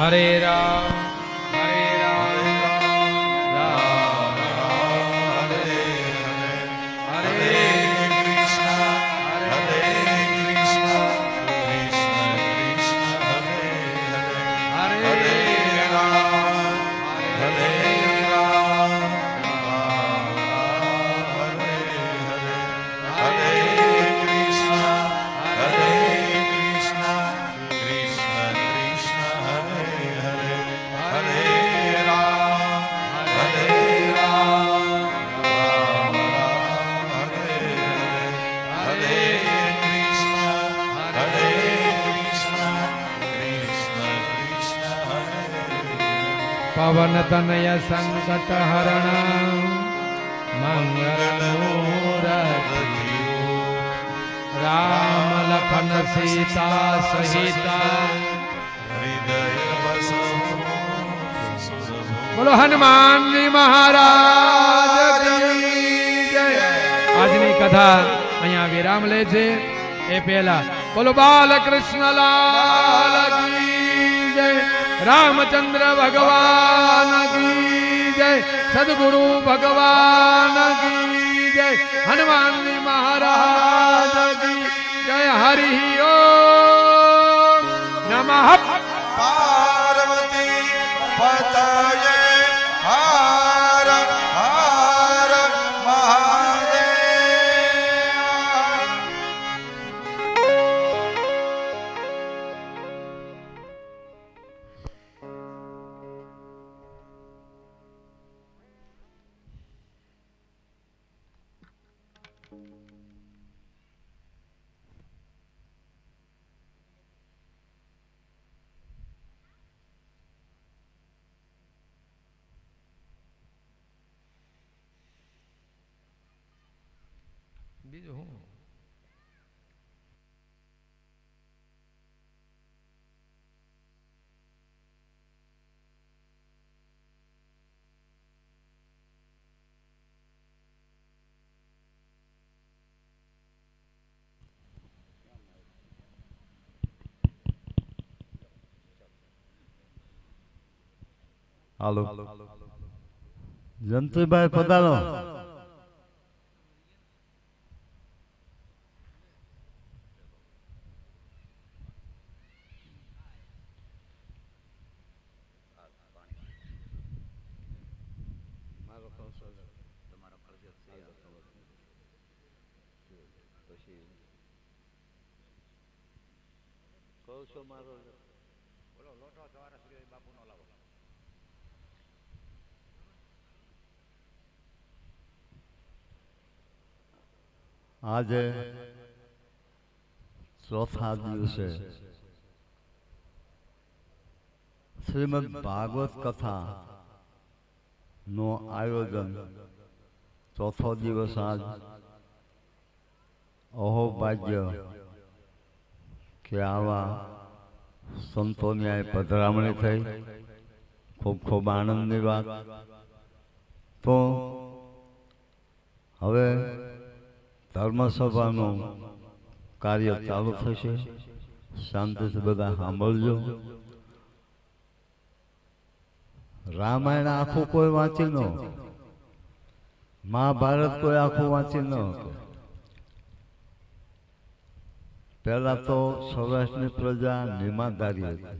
હરે રામ હરે રામ રામ રામ હરે હરે હરે કૃષ્ણ હરે કૃષ્ણ કૃષ્ણ કૃષ્ણ હરે હરે હરે રામ હરે રામ રામ રામ હરે હરે હરે કૃષ્ણ હરે કૃષ્ણ કૃષ્ણ કૃષ્ણ હરે હરે હરે રામ હરે રામ રામ રામ હરે હરે હરે કૃષ્ણ હરે કૃષ્ણ કૃષ્ણ કૃષ્ણ હરે પવન તનય સંકટ હરણ મંગલ મૂરતિ રામ લખન સીતા સહિત હૃદય બસો બોલો હનુમાન મહારાજ કી જય। આજની કથા અહીંયા વિરામ લે છે એ પહેલા બોલો બાલકૃષ્ણ લાલ કી જય, રામચંદ્ર ભગવાન કી જય, સદગુરુ ભગવાન કી જય, હનુમાન મહારાજ કી જય। હરિ ઓમ નમઃ પાર્વતી પતયે હર હર મહાદેવ। બીજું હું હાલો જંતુભાઈ પધારો। આજે ચોથા દિવસે શ્રીમદ ભાગવત કથા નો આયોજન ચોથો દિવસ આજ અહોભાગ્ય કે આવા સંતોની આ પધરામણી થઈ, ખૂબ ખૂબ આનંદની વાત। તો હવે ધર્મસભાનું કાર્ય ચાલુ થશે, શાંતિથી બધા સાંભળજો। રામાયણ આખું કોઈ વાંચી ન, મહાભારત કોઈ આખું વાંચી ન હતું। પહેલા તો સૌરાષ્ટ્રની પ્રજા નિમાધારી હતી,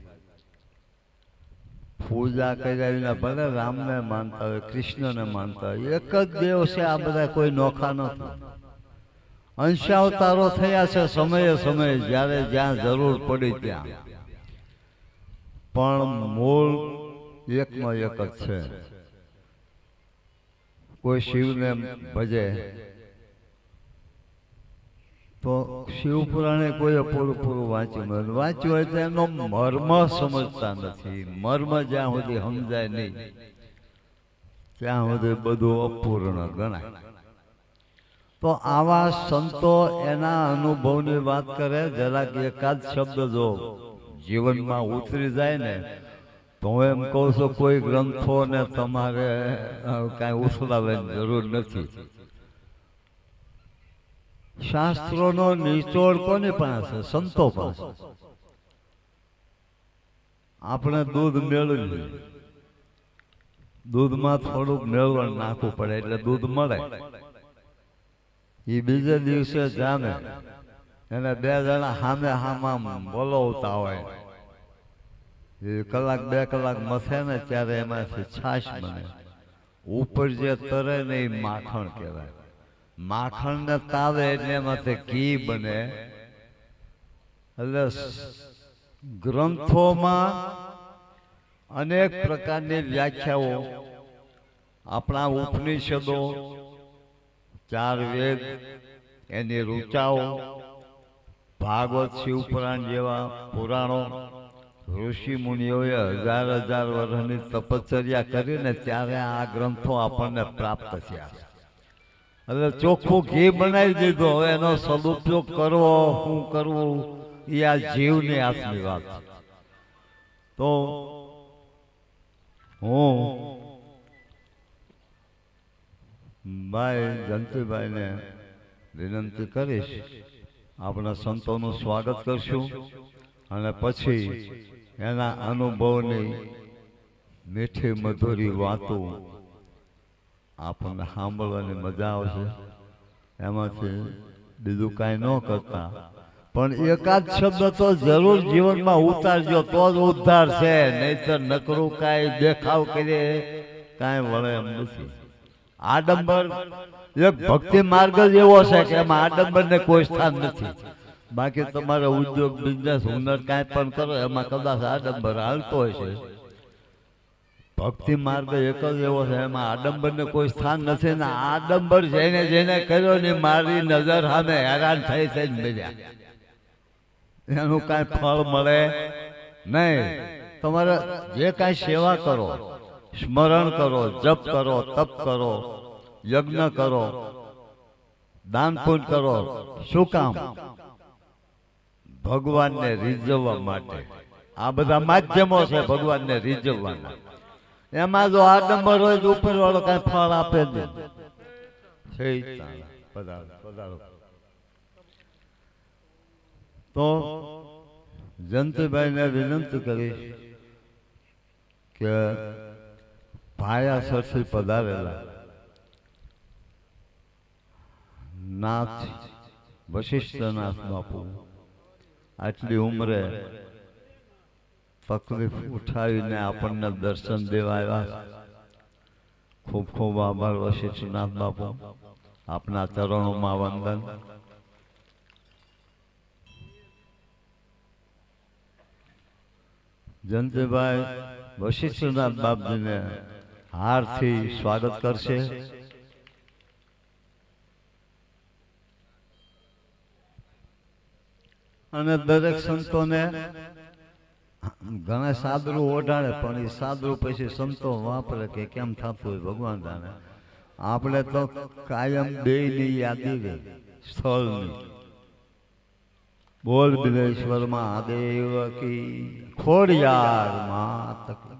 પૂજા કર્યા ભલે રામને માનતા હોય, કૃષ્ણને માનતા હોય, એક જ દેવ છે, આ બધા કોઈ નોખા નથી। અંશાવતારો થયા છે સમયે સમયે, જ્યારે જ્યાં જરૂર પડી ત્યાં, પણ મૂળ એકનો એક જ છે। કોઈ શિવને ભજે તો શિવ પુરાણે કોઈ પૂરું પૂરું વાંચ્યું હોય તો એનો મર્મ સમજતા નથી। મર્મ જ્યાં સુધી સમજાય નહીં ત્યાં સુધી બધું અપૂર્ણ ગણાય। તો આવા સંતો એના અનુભવની વાત કરે, જરાક એકાદ શબ્દ જો જીવનમાં ઉતરી જાય ને તો હું એમ કહું છું કોઈ ગ્રંથોને તમારે કાંઈ ઉછળાવવાની જરૂર નથી। શાસ્ત્રોનો નિચોડ કોની પાસે? સંતો પાસે। આપણે દૂધ મેળવ્યું, દૂધમાં થોડુંક મેળવણ નાખવું પડે એટલે દૂધ મળે. એ બીજે દિવસે જામે એને બે જણા સામે સામા બોલાવતા હોય. એ કલાક બે કલાક મથે ને ત્યારે એમાંથી છાશ બને. ઉપર જે તરે ને એ માખણ કહેવાય. માખણ ને તાવે એટલે એમાંથી ઘી બને. એટલે ગ્રંથોમાં અનેક પ્રકારની વ્યાખ્યાઓ, આપણા ઉપનિષદો, 4 વેદ, એની ઋચાઓ, ભાગવત, શિવપુરાણ જેવા પુરાણો, ઋષિ મુનિઓએ હજાર વર્ષની તપશ્ચર્યા કરીને ત્યારે આ ગ્રંથો આપણને પ્રાપ્ત થયા. એટલે ચોખ્ખું ઘી બનાવી દીધું. હવે એનો સદુપયોગ કરવો, શું કરવું, એ આ જીવની હાથની વાત. તો હું ભાઈ જયંતિભાઈને વિનંતી કરીશ, આપણા સંતોનું સ્વાગત કરશું અને પછી એના અનુભવની મીઠી મધુરી વાતો આપણને સાંભળવાની મજા આવશે. એમાંથી બીજું કાંઈ ન કરતા પણ એકાદ શબ્દ તો જરૂર જીવનમાં ઉતારજો તો જ ઉદ્ધાર છે. નહીતર નકરું કાંઈ દેખાવ કરીએ કાંઈ વળે એમ નથી. આડંબર એક ભક્તિ માર્ગ જ એવો છે કે એમાં આડંબરને કોઈ સ્થાન નથી. બાકી તમારે ઉદ્યોગ, બિઝનેસ, હુનર કાંઈ પણ કરો એમાં કદાચ આડંબર હાલતો હોય છે. ભક્તિ માર્ગ એક જ એવો છે એમાં આડંબરને કોઈ સ્થાન નથી. ને આડંબર જેને જેને કર્યો ને મારી નજર સામે હેરાન થઈ જ મળ્યા. એનું કાંઈ ફળ મળે નહીં. તમારે જે કાંઈ સેવા કરો, સ્મરણ કરો, જપ કરો, તપ કરો, યજ્ઞ કરો, દાન પુણ્ય કરો, શું કામ? ભગવાનને રીઝવવા માટે. આ બધા માધ્યમો છે ભગવાનને રીઝવવાના. એમાં જો આડંબર હોય તો ઉપર વાળો કઈ ફળ આપે જ નહીં. તો જયંતિભાઈને વિનંતી કરીશ કે ભાયાસરથી પધારેલા નાથ વશિષ્ઠનાથ બાપુ આટલી ઉંમરે તકલીફ ઉઠાવીને આપણને દર્શન દેવા આવ્યા. ખૂબ ખૂબ આભાર વશિષ્ઠનાથ બાપુ, આપના ચરણોમાં વંદન. જયંતિભાઈ વશિષ્ઠનાથ બાપજીને હારથી સ્વાગત કરશે. અને દરેક સંતોને ઘણા સાદરું ઓઢાડે પણ એ સાદરું પછી સંતો વાપરે કે કેમ થતું હોય ભગવાન જાણે. આપણે તો કાયમ દેયની યાદી રહે સ્થળની. બોલ બિલેશ્વર મહાદેવ કી, ખોડિયાર માત કી.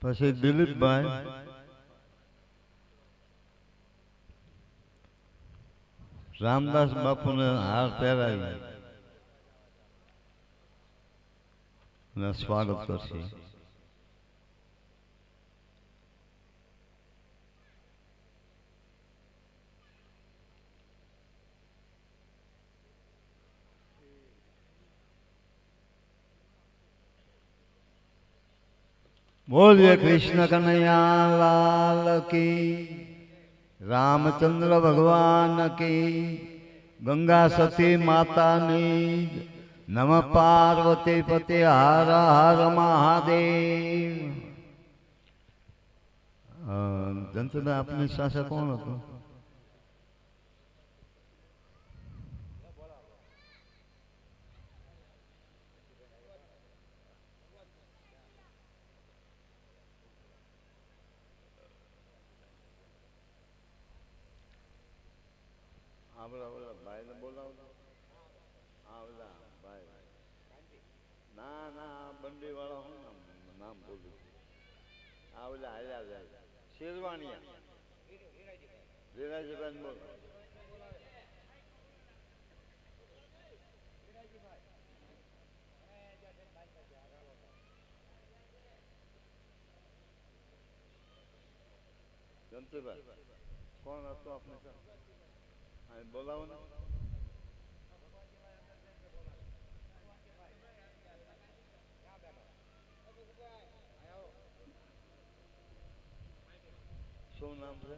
પછી દિલીપભાઈ રામદાસ બાપુને હાર પહેરાવી અને સ્વાગત કરશે. બોલીએ કૃષ્ણ કનૈયા લાલ કી, રામચંદ્ર ભગવાન કી, ગંગા સતી માતાની, નમ પાર્વતી પતિ હર હર મહાદેવ. જંતુભાઈ આપની સાથે કોણ હતું? ભાઈને બોલાવો. ના બંડી વાળા હું નામ બોલું. આ ઓલા હાલ્યા જાય શેરવાણિયા વિરાજભાઈ બોલો. જંતીભાઈ કોણ હતો આપણે બોલાવો ને. શું નામ છે?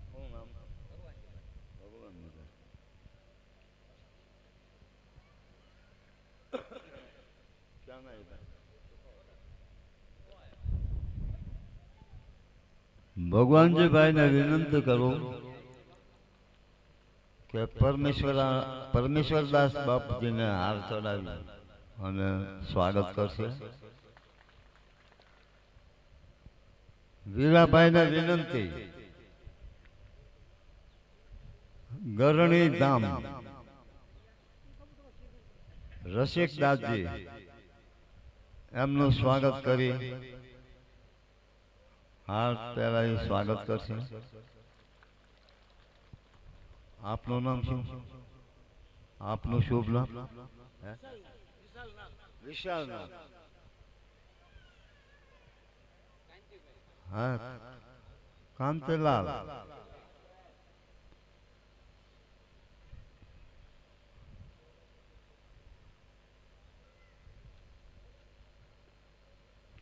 શું નામ? ભગવાન ક્યાં ના ભગવાનજીભાઈને વિનંતી કરું કે પરમેશ્વરદાસ બાપજીને હાર ચડાવી અને સ્વાગત કરશે. વીરાભાઈને વિનંતી ગરણી ધામ રસિકદાસજી એમનું સ્વાગત કરી હાર પહેરાવી સ્વાગત કરશે. આપનું નામ શું? આપનું શુભ નામ? વિશાલ નામ. હા, કાંતિલાલ.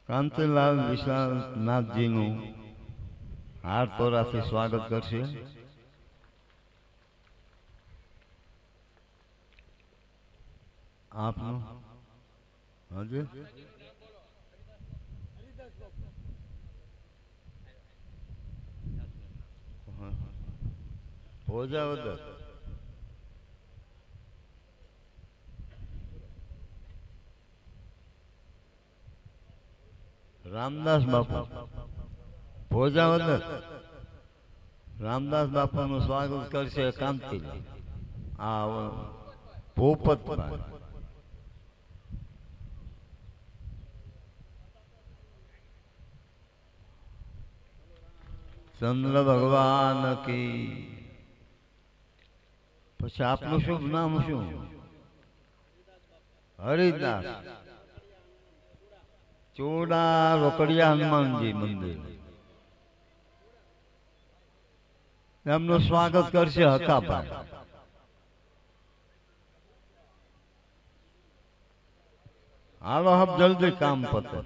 કાંતિલાલ વિશાલનાથજીનું હાર તોરાથી સ્વાગત કરશે. આપનું હજી ભોજાવદર રામદાસ બાપુ ભોજાવદર રામદાસ બાપુનું સ્વાગત કરશે કાંતિ. આ ભૂપતભાઈ ચંદ્ર ભગવાન કી. પછી આપનું શુભ નામ શું? હરિદાસ. ચોડા રોકડિયા હનુમાનજી મંદિર એમનું સ્વાગત કરશે હકાભાઈ. હાલો હબ જલ્દી કામ પતે.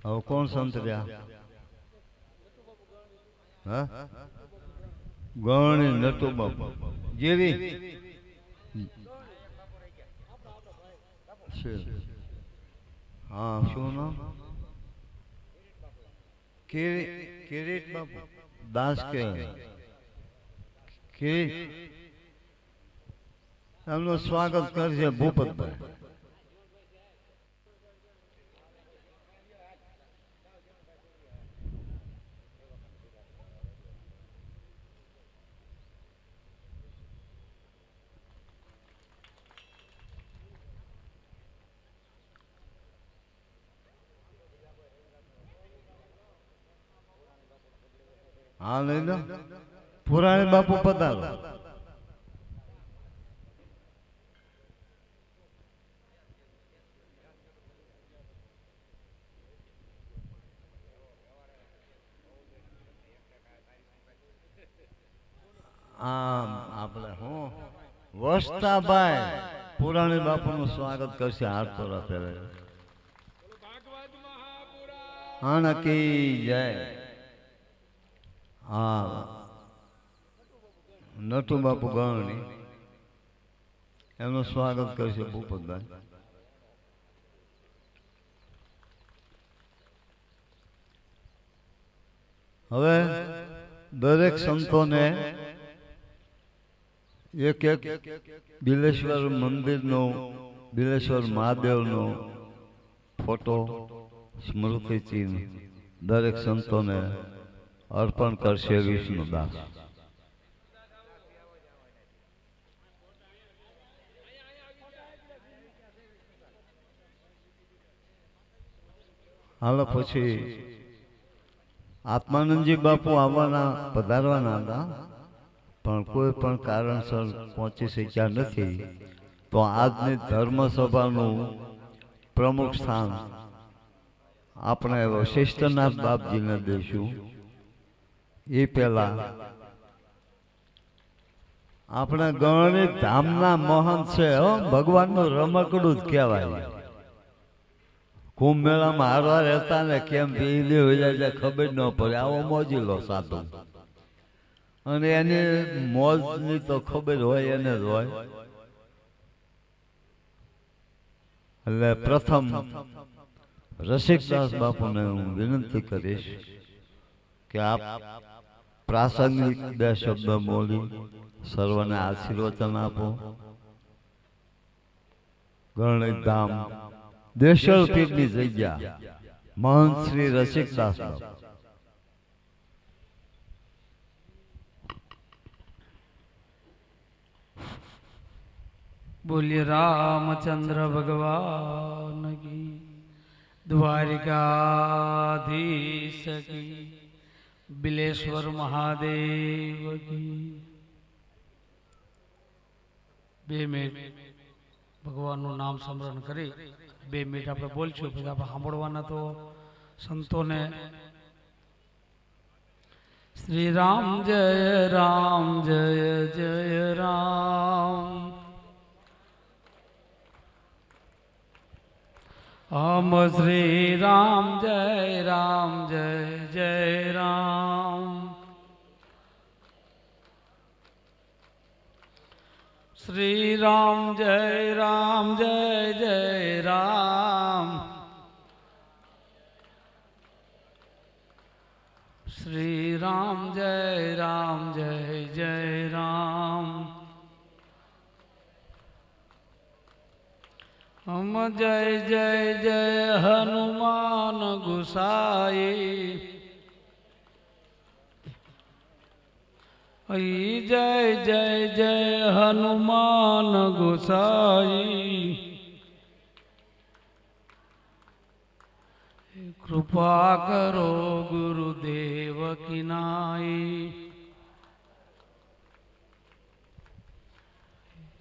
હવે કોણ સંત રહ્યા? હા, ગણી નટુ બાપુ જેવી હા. શું નામ? કિરીટ બાપુ દાસ કે કિરીટ એમનું સ્વાગત કરશે ભૂપતભાઈ. હા લઈ લો. પુરાણી બાપુ પધારો. આપણે હું વસ્તાભાઈ પુરાણી બાપુનું સ્વાગત કરશે હાર તોરા પહેરે. આનકી જય. હા, નટુ બાપુ ગણની એમનું સ્વાગત કરશે ભૂપતભાઈ. હવે દરેક સંતોને એક એક બિલેશ્વર મંદિરનો બિલેશ્વર મહાદેવનો ફોટો સ્મૃતિ ચિહ્ન દરેક સંતોને અર્પણ કરશે વિષ્ણુદાસ. હાલો પછી આત્માનંદજી બાપુ આવવાના પધારવાના હતા, પણ કોઈ પણ કારણસર પહોંચી શક્યા નથી. તો આજની ધર્મસભાનું પ્રમુખ સ્થાન આપણે વશિષ્ઠનાથ બાપજીને દઈશું. એ પહેલા આપણે ગણિત ધામના મહંત છે, ભગવાનનું રમકડું જ કહેવાય. કુંભ મેળામાં હારવા રહેતા ને કેમ પીલી હોય જાય ખબર ન પડે, આવો મોજીલો સાધુ. અને એની મોજની તો ખબર હોય એને જ હોય. એટલે પ્રથમ રસિકદાસ બાપુને હું વિનંતી કરીશ કે આપ પ્રાસંગિક 2 શબ્દ બોલી સર્વને આશીર્વચન આપો. ગણિત ધામ દેશળ પીરની જગ્યા મહંત શ્રી રસિકદાસ બાપુ. बोलिए रामचंद्र भगवान की, द्वारिकाधीश की, बिलेश्वर महादेव की. 2 મિનિટ ભગવાનનું નામ સ્મરણ કરી 2 મિનિટ આપણે બોલશું, પછી આપણે સાંભળવાના તો સંતોને. શ્રી રામ જય જય રામ. हम श्री राम जय राम. श्री राम जय राम. श्री राम जय राम. हम जय हनुमान गुसाई. जय हनुमान गुसाई. कृपा करो गुरुदेव की नाई.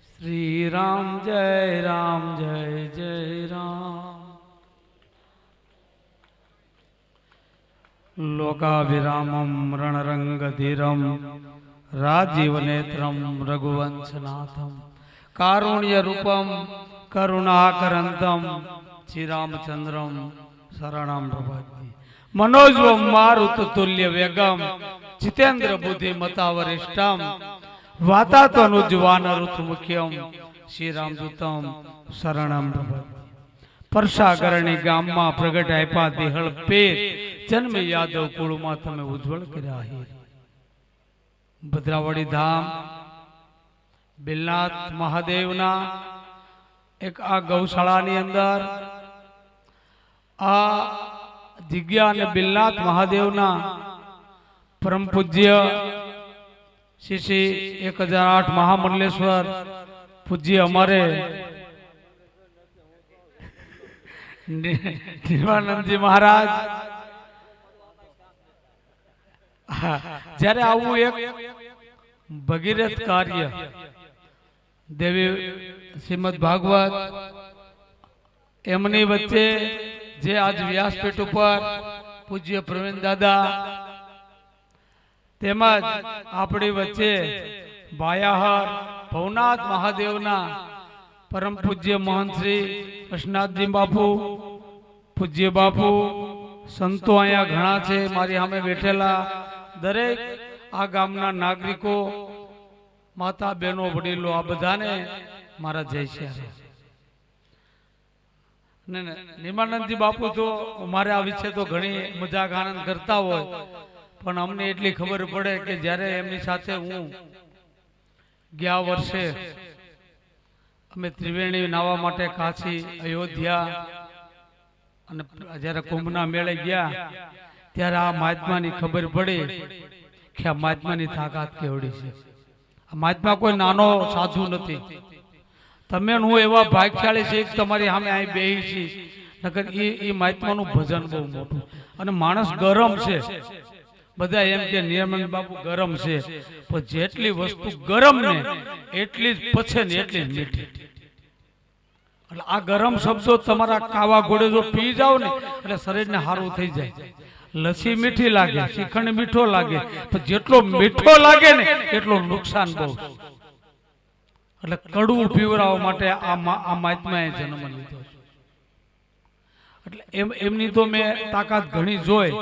श्री राम जय राम. लोकाभिरामं रणरंगधीरं राजीवनेत्रं रघुवंशनाथं कारुण्यरूपं करुणाकरन्तं श्रीरामचन्द्रं शरणं प्रपद्ये. मनोजवं मारुततुल्यवेगं जितेन्द्र बुद्धिमतावरिष्ठं वातात्मनुज्वानरुतमुख्यं श्रीरामदूतं शरणं प्रपद्ये. પરસાગરણી ગામમાં પ્રગટ આપ્યા દેહળ પેર જન્મ યાદવ કુળમાં તમે ઉજ્જવળ કર્યા હે. ભદ્રાવળી ધામ બિલનાથ મહાદેવના એક આ ગૌશાળાની અંદર આ જગ્યા અને બિલનાથ મહાદેવના પરમ પૂજ્ય શ્રી 1008 મહામંડલેશ્વર પૂજ્ય અમારે નિર્વાનંદજી મહારાજ જ્યારે આવું એક ભગીરથ કાર્ય દેવી શ્રીમદ ભાગવત એમની વચ્ચે જે આજ વ્યાસપીઠ ઉપર પૂજ્ય પ્રવીણ દાદા તેમજ આપણી વચ્ચે ભાયાહર ભવનાથ મહાદેવના પરમ પૂજ્ય મહંત શ્રી કૃષ્ણનાથજી બાપુ પૂજ્ય બાપુ સંતો અહીંયા ઘણા છે. મારી સામે બેઠેલા દરેક આ ગામના નાગરિકો માતા બહેનો વડીલો આ બધાને મારા જય શ્રી. નિર્માનંદજી બાપુ તો મારે આ વિશે તો ઘણી મજાક આનંદ કરતા હોય, પણ અમને એટલી ખબર પડે કે જ્યારે એમની સાથે હું ગયા વર્ષે અમે ત્રિવેણી નાવા માટે કાશી અયોધ્યા અને જ્યારે કુંભના મેળે ગયા ત્યારે આ મહાત્માની ખબર પડી કે આ મહાત્માની તાકાત કેવડી છે. આ મહાત્મા કોઈ નાનો સાધુ નથી. તમે હું એવા ભાગ્યશાળી છે કે તમારી સામે અહીં બેહી છી નકર એ મહાત્માનું ભજન બહુ મોટું. અને માણસ ગરમ છે, બધા એમ કે નિયમન બાપુ ગરમ છે, પણ જેટલી વસ્તુ ગરમ ને એટલી જ પછે ને એટલી જ મીઠી. એટલે આ ગરમ શબ્દો તમારા કાવા ઘોડે જો પી જાવ ને એટલે શરીરને સારું થઈ જાય. લસ્સી મીઠી લાગે, શ્રીખંડ મીઠો લાગે, પણ જેટલો મીઠો લાગે ને એટલું નુકસાન બહુ. એટલે કડવું પીવરાવવા માટે આ મહાત્માએ જન્મ લીધો છે. એટલે એમની તો મેં તાકાત ઘણી જોઈ,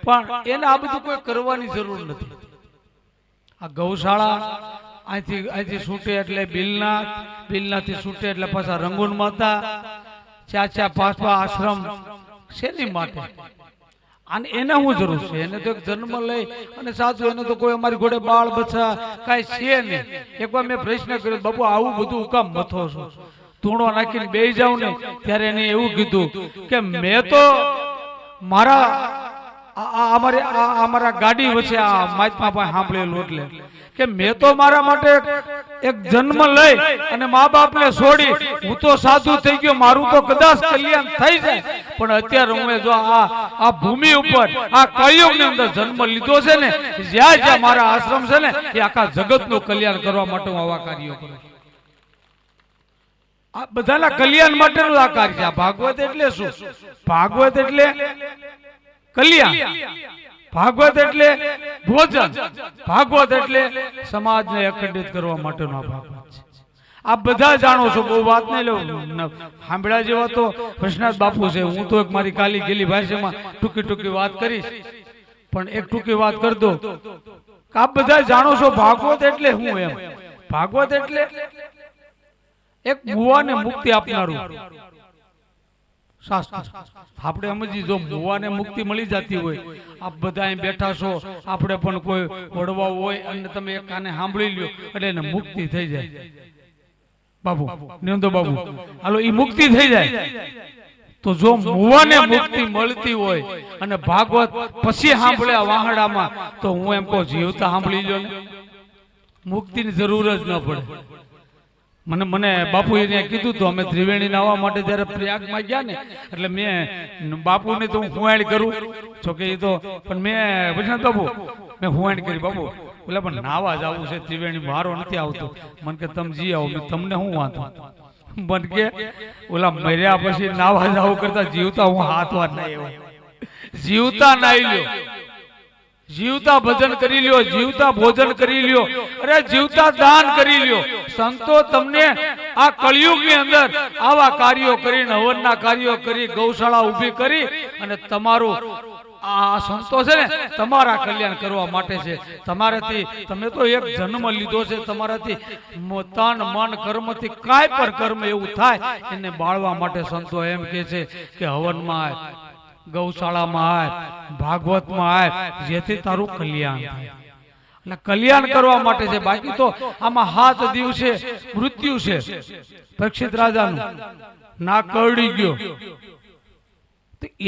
પણ એને આ બધું કોઈ કરવાની જરૂર નથી. આ ગૌશાળા અહીંથી છૂટે એટલે બિલનાથી છૂટે એટલે પાછા રંગૂન માતા, 4-5 આશ્રમ શેની માટે? અને એને શું જરૂર છે? એને તો એક જન્મ લઈ અને સાચું, એને તો કોઈ અમારી ઘોડે બાળ બચ્ચા કાંઈ છે નહીં. એકવાર મેં પ્રશ્ન કર્યો, બાપુ આવું બધું કામ મથો છો? ધૂણો નાખીને બેસી જાવ ને ત્યારે એને એવું કીધું કે મેં તો અમારા ગાડી વચ્ચે આ મહાત્મા પાસે સાંભળેલું, એટલે કે મેં તો મારા માટે એક જન્મ લઈ અને મા બાપ ને છોડી હું તો સાધુ થઈ ગયો, મારું તો કદાચ કલ્યાણ થઈ જાય, પણ અત્યારે હું જો આ ભૂમિ ઉપર આ કળિયુગ ની અંદર જન્મ લીધો છે ને, જ્યાં જ્યાં મારા આશ્રમ છે ને એ આખા જગત નું કલ્યાણ કરવા માટે હું આવા કાર્યો કરું. આ બધાના કલ્યાણ માટેનું આ કાર્ય છે. આ ભાગવત એટલે શું? ભાગવત એટલે કલ્યાણ, ભાગવત એટલે ભોજન, ભાગવત એટલે સમાજને અખંડિત કરવા માટેનો આ ભાગવત છે. આપ બધા જાણો છો, બહુ વાત નહીં લઉં. સાંભળ્યા જેવા તો કૃષ્ણનાથ બાપુ છે. હું તો એક મારી કાલી ગેલી ભાષામાં ટૂંકી વાત કરીશ, પણ એક ટૂંકી વાત કરી દો. આપ બધા જાણો છો ભાગવત એટલે હું એમ. ભાગવત એટલે એક મુવાને મુક્તિ આપનારું શાસ્ત્ર. આપણે સમજી, જો મુવાને મુક્તિ મળી જતી હોય, આપ બધા અહીં બેઠા છો, આપણે પણ કોઈ વડવા હોય અને તમે એક કાને સાંભળી લ્યો એટલે એને મુક્તિ થઈ જાય. બાબુ નિયંદો બાબુ હાલો, એ મુક્તિ થઈ જાય. તો જો મુવાને મુક્તિ મળતી હોય અને ભાગવત પછી સાંભળ્યા વાહડામાં, તો હું એમ કહું જીવતા સાંભળી લો ને, મુક્તિની જરૂર જ ન પડે. મને બાપુ એને કીધું તો, અમે ત્રિવેણી આવવા માટે જયારે પ્રયાગમાં ગયા ને, એટલે મેં બાપુને તો હું હુવાણ કરું છો કે એ તો, પણ મેં વૈષ્ણવ બાપુ મેં હુવાણ કરી, બાપુ એટલે પણ નાવા જ આવું છે ત્રિવેણી, મારો નથી આવતો. મને કે તમે જી આવો, તમને શું વાંધો? મને કે ઓલા મર્યા પછી નાવા જ આવું કરતા જીવતા હું હાથ વાર ના આવ્યો. જીવતા નાઈ લ્યો, જીવતા ભજન કરી લ્યો, જીવતા ભોજન કરી લ્યો, અરે જીવતા દાન કરી લ્યો. સંતો તમને આ કળિયુગની અંદર આવા કાર્યો કરીને, હવનના કાર્યો કરી, ગૌશાળા ઊભી કરી અને તમારું આ સંતો છે ને તમારા કલ્યાણ કરવા માટે છે. તમારાથી તમે તો એક જન્મ લીધો છે, તમારાથી તન મન કર્મથી કાંઈ પણ કર્મ એવું થાય એને બાળવા માટે સંતો એમ કે છે કે હવનમાં આય, ગૌશાળામાં આય, ભાગવતમાં આય, જેથી તારું કલ્યાણ થાય. એટલે કલ્યાણ કરવા માટે છે. બાકી તો આમાં 7 દિવસે મૃત્યુ છે. પરીક્ષિત રાજાનું નાક કરડી ગયો,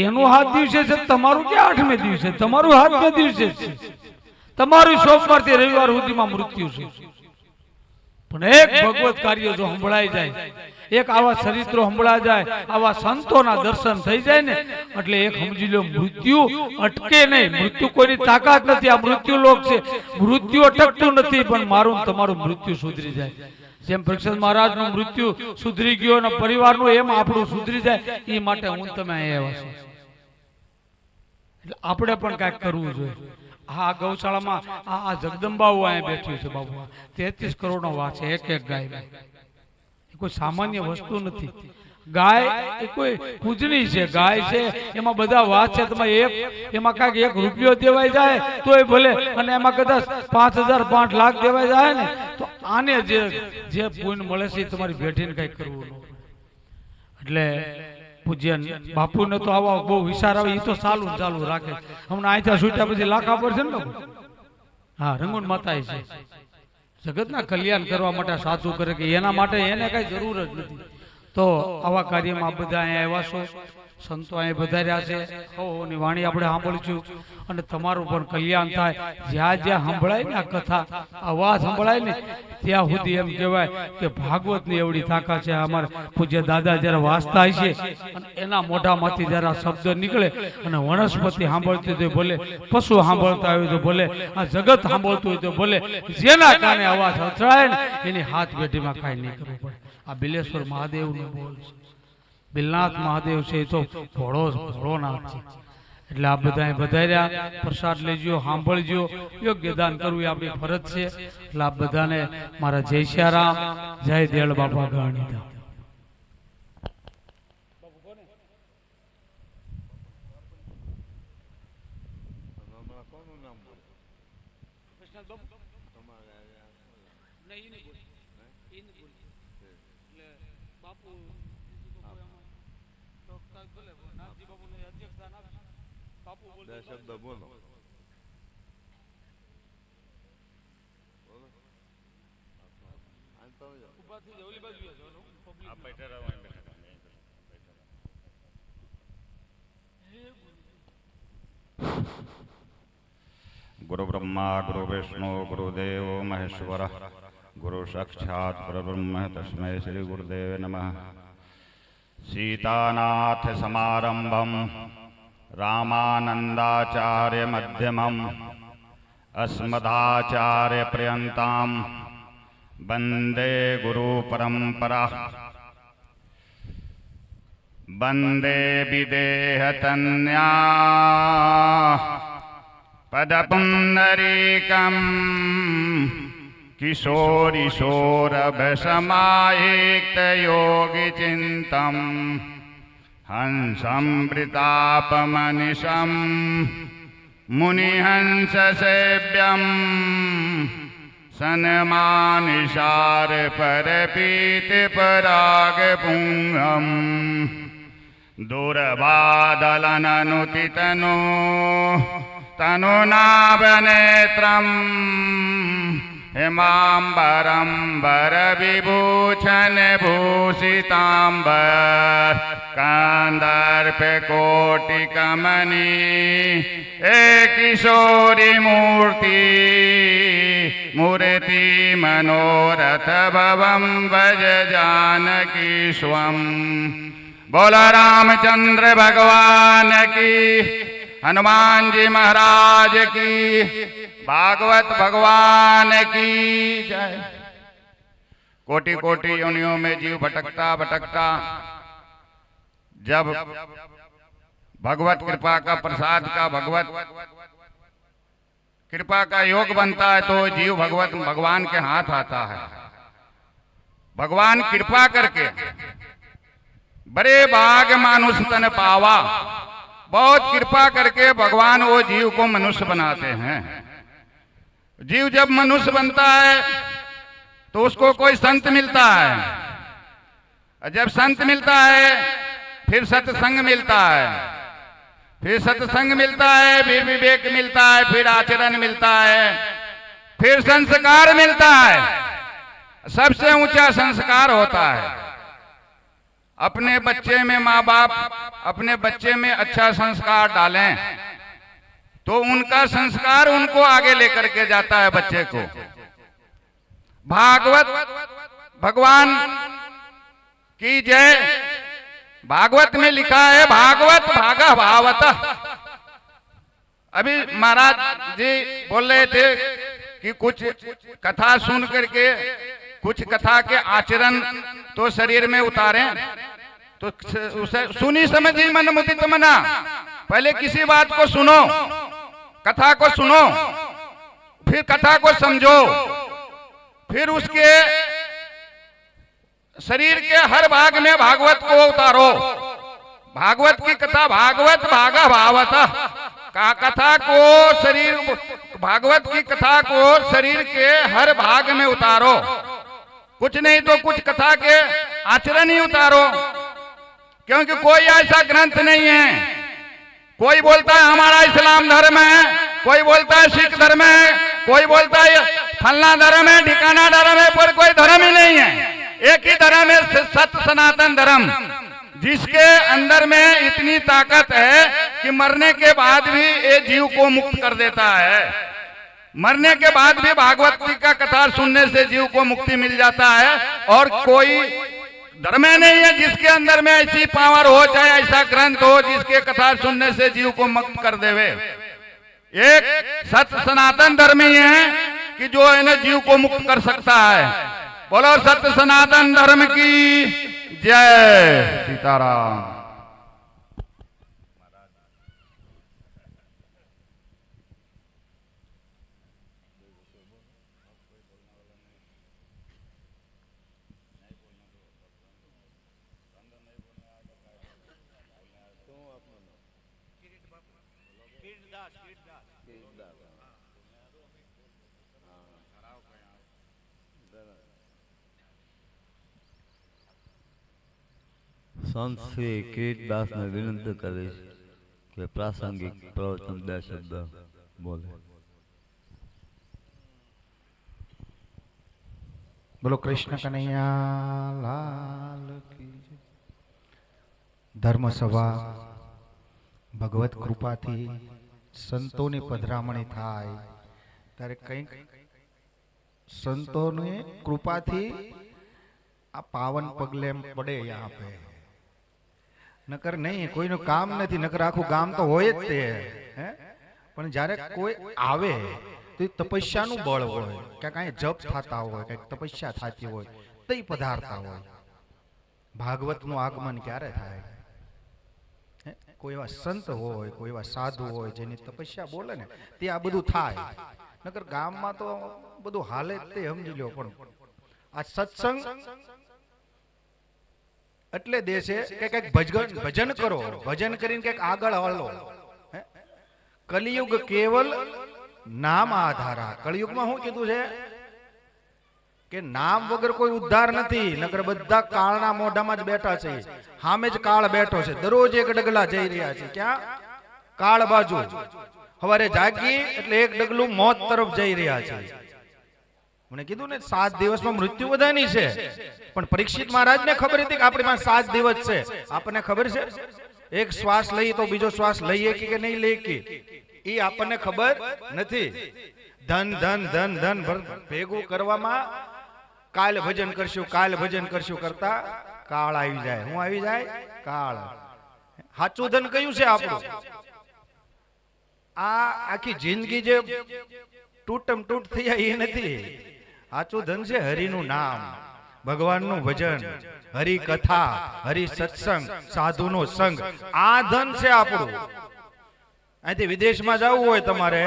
એનું 7 દિવસે છે, તમારું ક્યાં 8મે દિવસે? તમારું 7મે દિવસે છે. તમારું સોમવાર થી રવિવાર સુધીમાં મૃત્યુ છે. પણ એક ભગવત કાર્ય જો સંભળાઈ જાય, એક આવા ચરિત્રો સંભળા જાય, આવા સંતોના દર્શન થઈ જાય ને, એટલે એક સમજી લો મૃત્યુ અટકે નહીં. મૃત્યુ કોઈની તાકાત નથી. આ મૃત્યુ લોક છે, મૃત્યુ અટકતું નથી, પણ મારું તમારું મૃત્યુ સુધરી જાય. જેમ પરીક્ષિત મહારાજનું મૃત્યુ સુધરી ગયો અને પરિવારનું, એમ આપણું સુધરી જાય. એ માટે હું તમે આવ્યા છે. એટલે આપણે પણ કાંઈક કરવું જોઈએ. આ ગૌશાળામાં આ જગદંબાઓ અહીંયા બેઠી છે બાબુ, 33 કરોડનો વાસ છે એક ગાય. કોઈ સામાન્ય વસ્તુ નથી. ગાય એ કોઈ પૂજની છે. ગાય છે એમાં બધા વાત છે. તમે એમાં કાંઈક 1 રૂપિયો દેવાઈ જાય તોય ભલે, અને એમાં કદાચ 5000 5 લાખ દેવાઈ જાય ને, તો આને જે પુણ્ય મળે છે તમારી ભેટીને કઈક કરવું. એટલે પૂજ્ય બાપુને તો આવા બહુ વિચાર આવે, એ તો ચાલુ રાખે. હમણાં અહીંથી છૂટ્યા પછી લાખા પર છે ને. હા, રંગૂન માતા છે. જગતના કલ્યાણ કરવા માટે સાચું કરે કે એના માટે એને કઈ જરૂર જ નથી. તો આવા કાર્યમાં બધા અહીંયા આવ્યા છો, સંતો અહીં વધાર્યા છે સૌની વાણી આપણે સાંભળીશું અને તમારું પણ કલ્યાણ થાય. જ્યાં જ્યાં સંભળાય ને આ કથા અવાજ સંભળાય ને ત્યાં સુધી એમ કહેવાય કે ભાગવતની એવડી તાકાત છે. અમારે પૂજ્ય દાદા જ્યારે વાંચતા હશે અને એના મોઢામાંથી જ્યારે આ શબ્દ નીકળે અને વનસ્પતિ સાંભળતી હોય ભલે, પશુ સાંભળતા હોય તો ભલે, આ જગત સાંભળતું હોય તો ભલે, જેના કારણે અવાજ અથડાય ને એની હાથ પેઢીમાં કાંઈ નહીં કરવું પડે. આ બિલેશ્વર મહાદેવનું બોલ છે. બિલનાથ મહાદેવ છે એ તો ભોળોનાથ છે. એટલે આ બધા વધાર્યા, પ્રસાદ લેજો, સાંભળજો, યોગ્ય દાન કરવું એ આપણી ફરજ છે. એટલે આ બધાને મારા જય શ્યારામ, જય દેળ બાપા ગાણીધામ. શબ્દ બોલો. गुरु ब्रह्मा गुरु विष्णु गुरुदेव महेश्वर गुरु साक्षात् परब्रह्म तस्मै श्री गुरुदेव नमः. सीतानाथ समारंभम रामानंदाचार्य मध्यमम अस्मदाचार्य पर्यंताम वंदे गुरु परंपरा. वंदे विदेहतन्या पदपुंडरीकं किशोरिशोरभसमायुक्तयोगिचिन्तं हंसं प्रतापमनिशं मुनिहंससेव्यं सन्मानिशारपरपीतिपरागपुंगं दूरबादलननुतितनो तनुनाभनेत्रं हिमाम्बरं वरविभूषणभूषिताम्बर कान्दर्पकोटिकमणि किशोरी मूर्ति मूर्ति मनोरथ भवं भज जानकी स्वं. बोल रामचंद्र भगवान की, हनुमान जी महाराज की, भागवत भगवान की जय. कोटि कोटि योनियों में जीव भटकता भटकता जब भगवत कृपा का प्रसाद का भगवत कृपा का योग बनता है तो जीव भगवान के हाथ आता है. भगवान कृपा करके बड़े भाग मानुष तन पावा, बहुत कृपा करके भगवान वो जीव को मनुष्य बनाते हैं. जीव जब मनुष्य बनता है तो उसको कोई संत मिलता है, और जब संत मिलता है फिर सत्संग मिलता है, फिर सत्संग मिलता है, फिर विवेक मिलता है, फिर आचरण मिलता है, फिर संस्कार मिलता है. सबसे ऊंचा संस्कार होता है अपने बच्चे में माँ बाप अपने बच्चे में अच्छा संस्कार डालें तो उनका संस्कार उनको आगे लेकर के जाता है बच्चे को. भागवत भगवान की जय. भागवत में लिखा है भागवत भागा भावत. अभी महाराज जी बोल रहे थे कि कुछ कथा सुन करके कुछ कथा के आचरण तो शरीर में उतारें, तो सुनी समझी मन मुदित मना. पहले किसी बात को सुनो, कथा को सुनो, फिर कथा को समझो, फिर उसके शरीर के हर भाग में भागवत को उतारो. भागवत की कथा भागवत भागा भावत का कथा को शरीर भागवत की कथा को शरीर के हर भाग में उतारो. कुछ नहीं तो कुछ कथा के आचरण ही उतारो, क्योंकि कोई ऐसा ग्रंथ नहीं है. कोई बोलता है हमारा इस्लाम धर्म है, कोई बोलता है सिख धर्म है, कोई बोलता है फलना धर्म है, ठिकाना धर्म है, पर कोई धर्म ही नहीं है. एक ही धर्म है, सत्य सनातन धर्म. जिसके अंदर में इतनी ताकत है कि मरने के बाद भी ये जीव को मुक्त कर देता है। मरने के बाद भी भागवत जी का कथा सुनने से जीव को मुक्ति मिल जाता है। और कोई धर्म नहीं है जिसके अंदर में ऐसी पावर हो, चाहे ऐसा ग्रंथ हो जिसके कथा सुनने से जीव को मुक्त कर देवे। एक सत्य सनातन धर्म ही है कि जो इन्हें जीव को मुक्त कर सकता है। बोलो सत्य सनातन धर्म की जय। सीताराम। સંત શ્રી કિરીટદાસને વિનંતી કરીશ કે પ્રાસંગિક પ્રવચન 2 શબ્દ બોલે. બોલો કૃષ્ણ કનૈયા લાલ કી જય. ધર્મ સભા ભગવત કૃપાથી સંતોની પધરામણી થાય ત્યારે કંઈક સંતોની કૃપાથી આ પાવન પગલે એમ પડે યહાં પે. નકર નહીં, કોઈનું કામ નથી, નકર આખું ગામ તો હોય જ તે. પણ જ્યારે કોઈ આવે તો એ તપસ્યાનું બળ હોય, ક્યાંક અહીંયા જપ થતા હોય, કંઈક તપસ્યા થતી હોય તો એ પધારતા હોય. ભાગવતનું આગમન ક્યારે થાય? કોઈ એવા સંત હોય, કોઈ એવા સાધુ હોય જેની તપસ્યા બોલે ને તે આ બધું થાય. નકર ગામમાં તો બધું હાલે જ તે સમજી લો. પણ આ સત્સંગ એટલે દે છે કે કંઈક ભજન કરો, ભજન કરીને કંઈક આગળ હાલો. કલિયુગ કેવલ નામ આધારા. કળિયુગમાં શું કીધું છે કે નામ વગર કોઈ ઉદ્ધાર નથી. નકર બધા કાળના મોઢામાં જ બેઠા છે. સામે જ કાળ બેઠો છે. દરરોજ એક ડગલા જઈ રહ્યા છે. ક્યાં? કાળ બાજુ. સવારે જાગી એટલે એક ડગલું મોત તરફ જઈ રહ્યા છે. મને કીધું ને 7 દિવસમાં મૃત્યુ બધાની છે. પણ પરીક્ષિત મહારાજને ખબર હતી કે આપણી પાસે 7 દિવસ છે. આપણને ખબર છે એક શ્વાસ લઈએ તો બીજો શ્વાસ લઈએ કે નહીં લઈએ કે એ આપણને ખબર નથી. ધન ધન ધન ધન ભેગું કરવામાં કાલ ભજન કરશું, કાલ ભજન કરશું કરતા કાળ આવી જાય. હું આવી જાય? કાળ. સાચું ધન કયું છે આપણું? આ આખી જિંદગી જે તૂટમ તૂટ થઈ જાય એ નથી. સાચું ધન છે હરિનું નામ, ભગવાનનું ભજન, હરિ કથા, હરિ સત્સંગ, સાધુનો સંગ. આ ધન છે આપણું. અહીંથી વિદેશમાં જવું હોય તમારે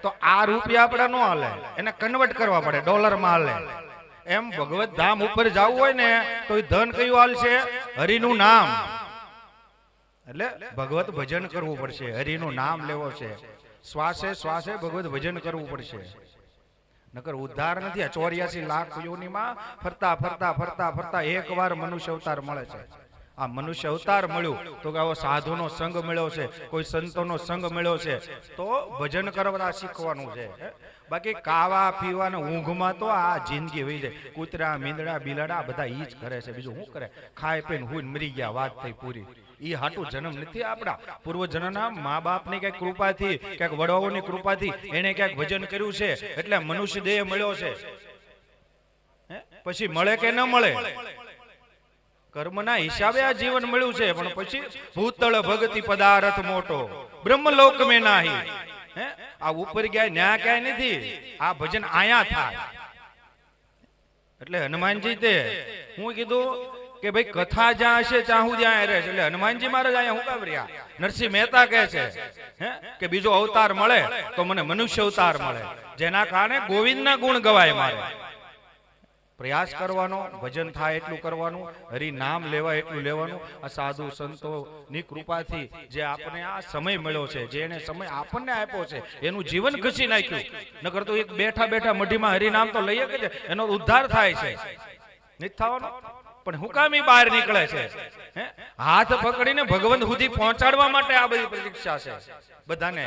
તો આ રૂપિયા આપડા નો હાલે, એને કન્વર્ટ કરવા પડે, ડોલરમાં હાલે. એમ ભગવત ધામ ઉપર જવું હોય ને તો એ ધન કયું હાલશે? હરિનું નામ. એટલે ભગવત ભજન કરવું પડશે, હરિનું નામ લેવો છે. શ્વાસે શ્વાસે ભગવત ભજન કરવું પડશે. નકર ઉદ્ધાર નથી. આ 84 લાખ યોનીમાં ફરતા ફરતા ફરતા ફરતા એકવાર મનુષ્ય અવતાર મળે છે. આ મનુષ્ય અવતાર મળ્યું તો કે આવો સાધુનો સંગ મળ્યો છે, કોઈ સંતોનો સંગ મળ્યો છે તો ભજન કરવા શીખવાનું છે. બાકી ખાવા પીવા ને ઊંઘમાં તો આ જિંદગી વહી જાય. કૂતરા મીંદડા બિલાડા બધા ઈ જ કરે છે. બીજું શું કરે? ખાય પીને હુઈને મરી ગયા, વાત થઈ પૂરી. ઈ હાટું જન્મ નથી આપડા. પૂર્વ જન્મના મા બાપની કઈક કૃપાથી, ક્યાંક વડવાઓની કૃપાથી એને ક્યાંક ભજન કર્યું છે એટલે મનુષ્ય દેહ મળ્યો છે. પછી મળે કે ન મળે? કર્મના હિસાબે આ જીવન મળ્યું છે. પણ પછી ભૂતળ ભક્તિ પદાર્થ મોટો બ્રહ્મલોક મેં નાહી. આ ઉપર ગયા ન્યા ક્યાંય નથી. આ ભજન આયા થાય. એટલે હનુમાનજી તે હું કીધું કે ભાઈ કથા જ્યાં હશે ત્યાં હું જ્યાં રહે છે. એટલે હનુમાનજી મહારાજ અહીંયા હું કામ રહ્યા? નરસિંહ મહેતા કહે છે કે બીજો અવતાર મળે તો મને મનુષ્ય અવતાર મળે, જેના કારણે ગોવિંદના ગુણ ગવાય. મારે પ્રયાસ કરવાનો, ભજન થાય એટલું કરવાનું, હરિ નામ લેવાય એટલું લેવાનું. આ સાધુ સંતોની કૃપાથી જે આપણે આ સમય મળ્યો છે, જે એને સમય આપણને આપ્યો છે, એનું જીવન ઘસી નાખ્યું. નકર તો એક બેઠા બેઠા મઢીમાં હરિનામ તો લઈએ કે એનો ઉદ્ધાર થાય છે, નથી થવાનો. પણ હું કામ ઈ બહાર નીકળે છે? હે? હાથ પકડીને ભગવંત સુધી પહોંચાડવા માટે આ બધી પ્રતીક્ષા છે, બધાને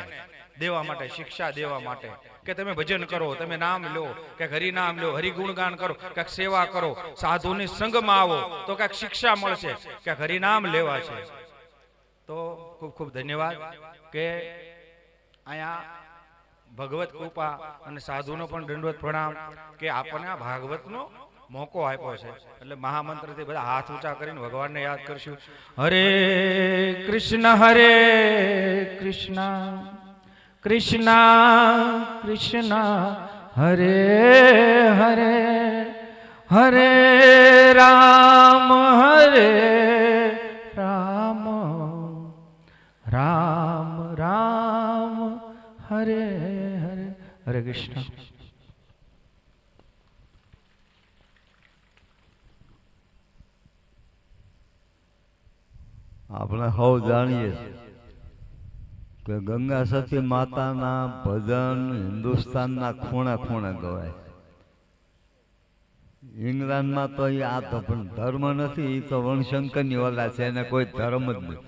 દેવા માટે, શિક્ષા દેવા માટે કે તમે ભજન કરો, તમે નામ લો, કે હરિ નામ લો, હરિ ગુણગાન કરો, કે સેવા કરો, સાધુની સંગમાં આવો તો કઈક શિક્ષા મળશે, કે હરિનામ લેવા છે. તો ખૂબ ખૂબ ધન્યવાદ કે અહીંયા ભગવત કૃપા અને સાધુનો પણ દંડવત પ્રણામ કે આપણને આ ભાગવતનો મોકો આપ્યો છે. એટલે મહામંત્રથી બધા હાથ ઊંચા કરીને ભગવાનને યાદ કરશું. હરે કૃષ્ણ કૃષ્ણ કૃષ્ણ હરે હરે, હરે રામ રામ રામ હરે હરે. હરે કૃષ્ણ. આપણે સૌ જાણીએ કે ગંગા સતી માતાના ભજન હિન્દુસ્તાનના ખૂણે ખૂણે ગવાય. ઇંગ્લેન્ડમાં તો આ તો પણ ધર્મ નથી, એ તો વણશંકરની ઓલા છે, એને કોઈ ધર્મ જ નથી.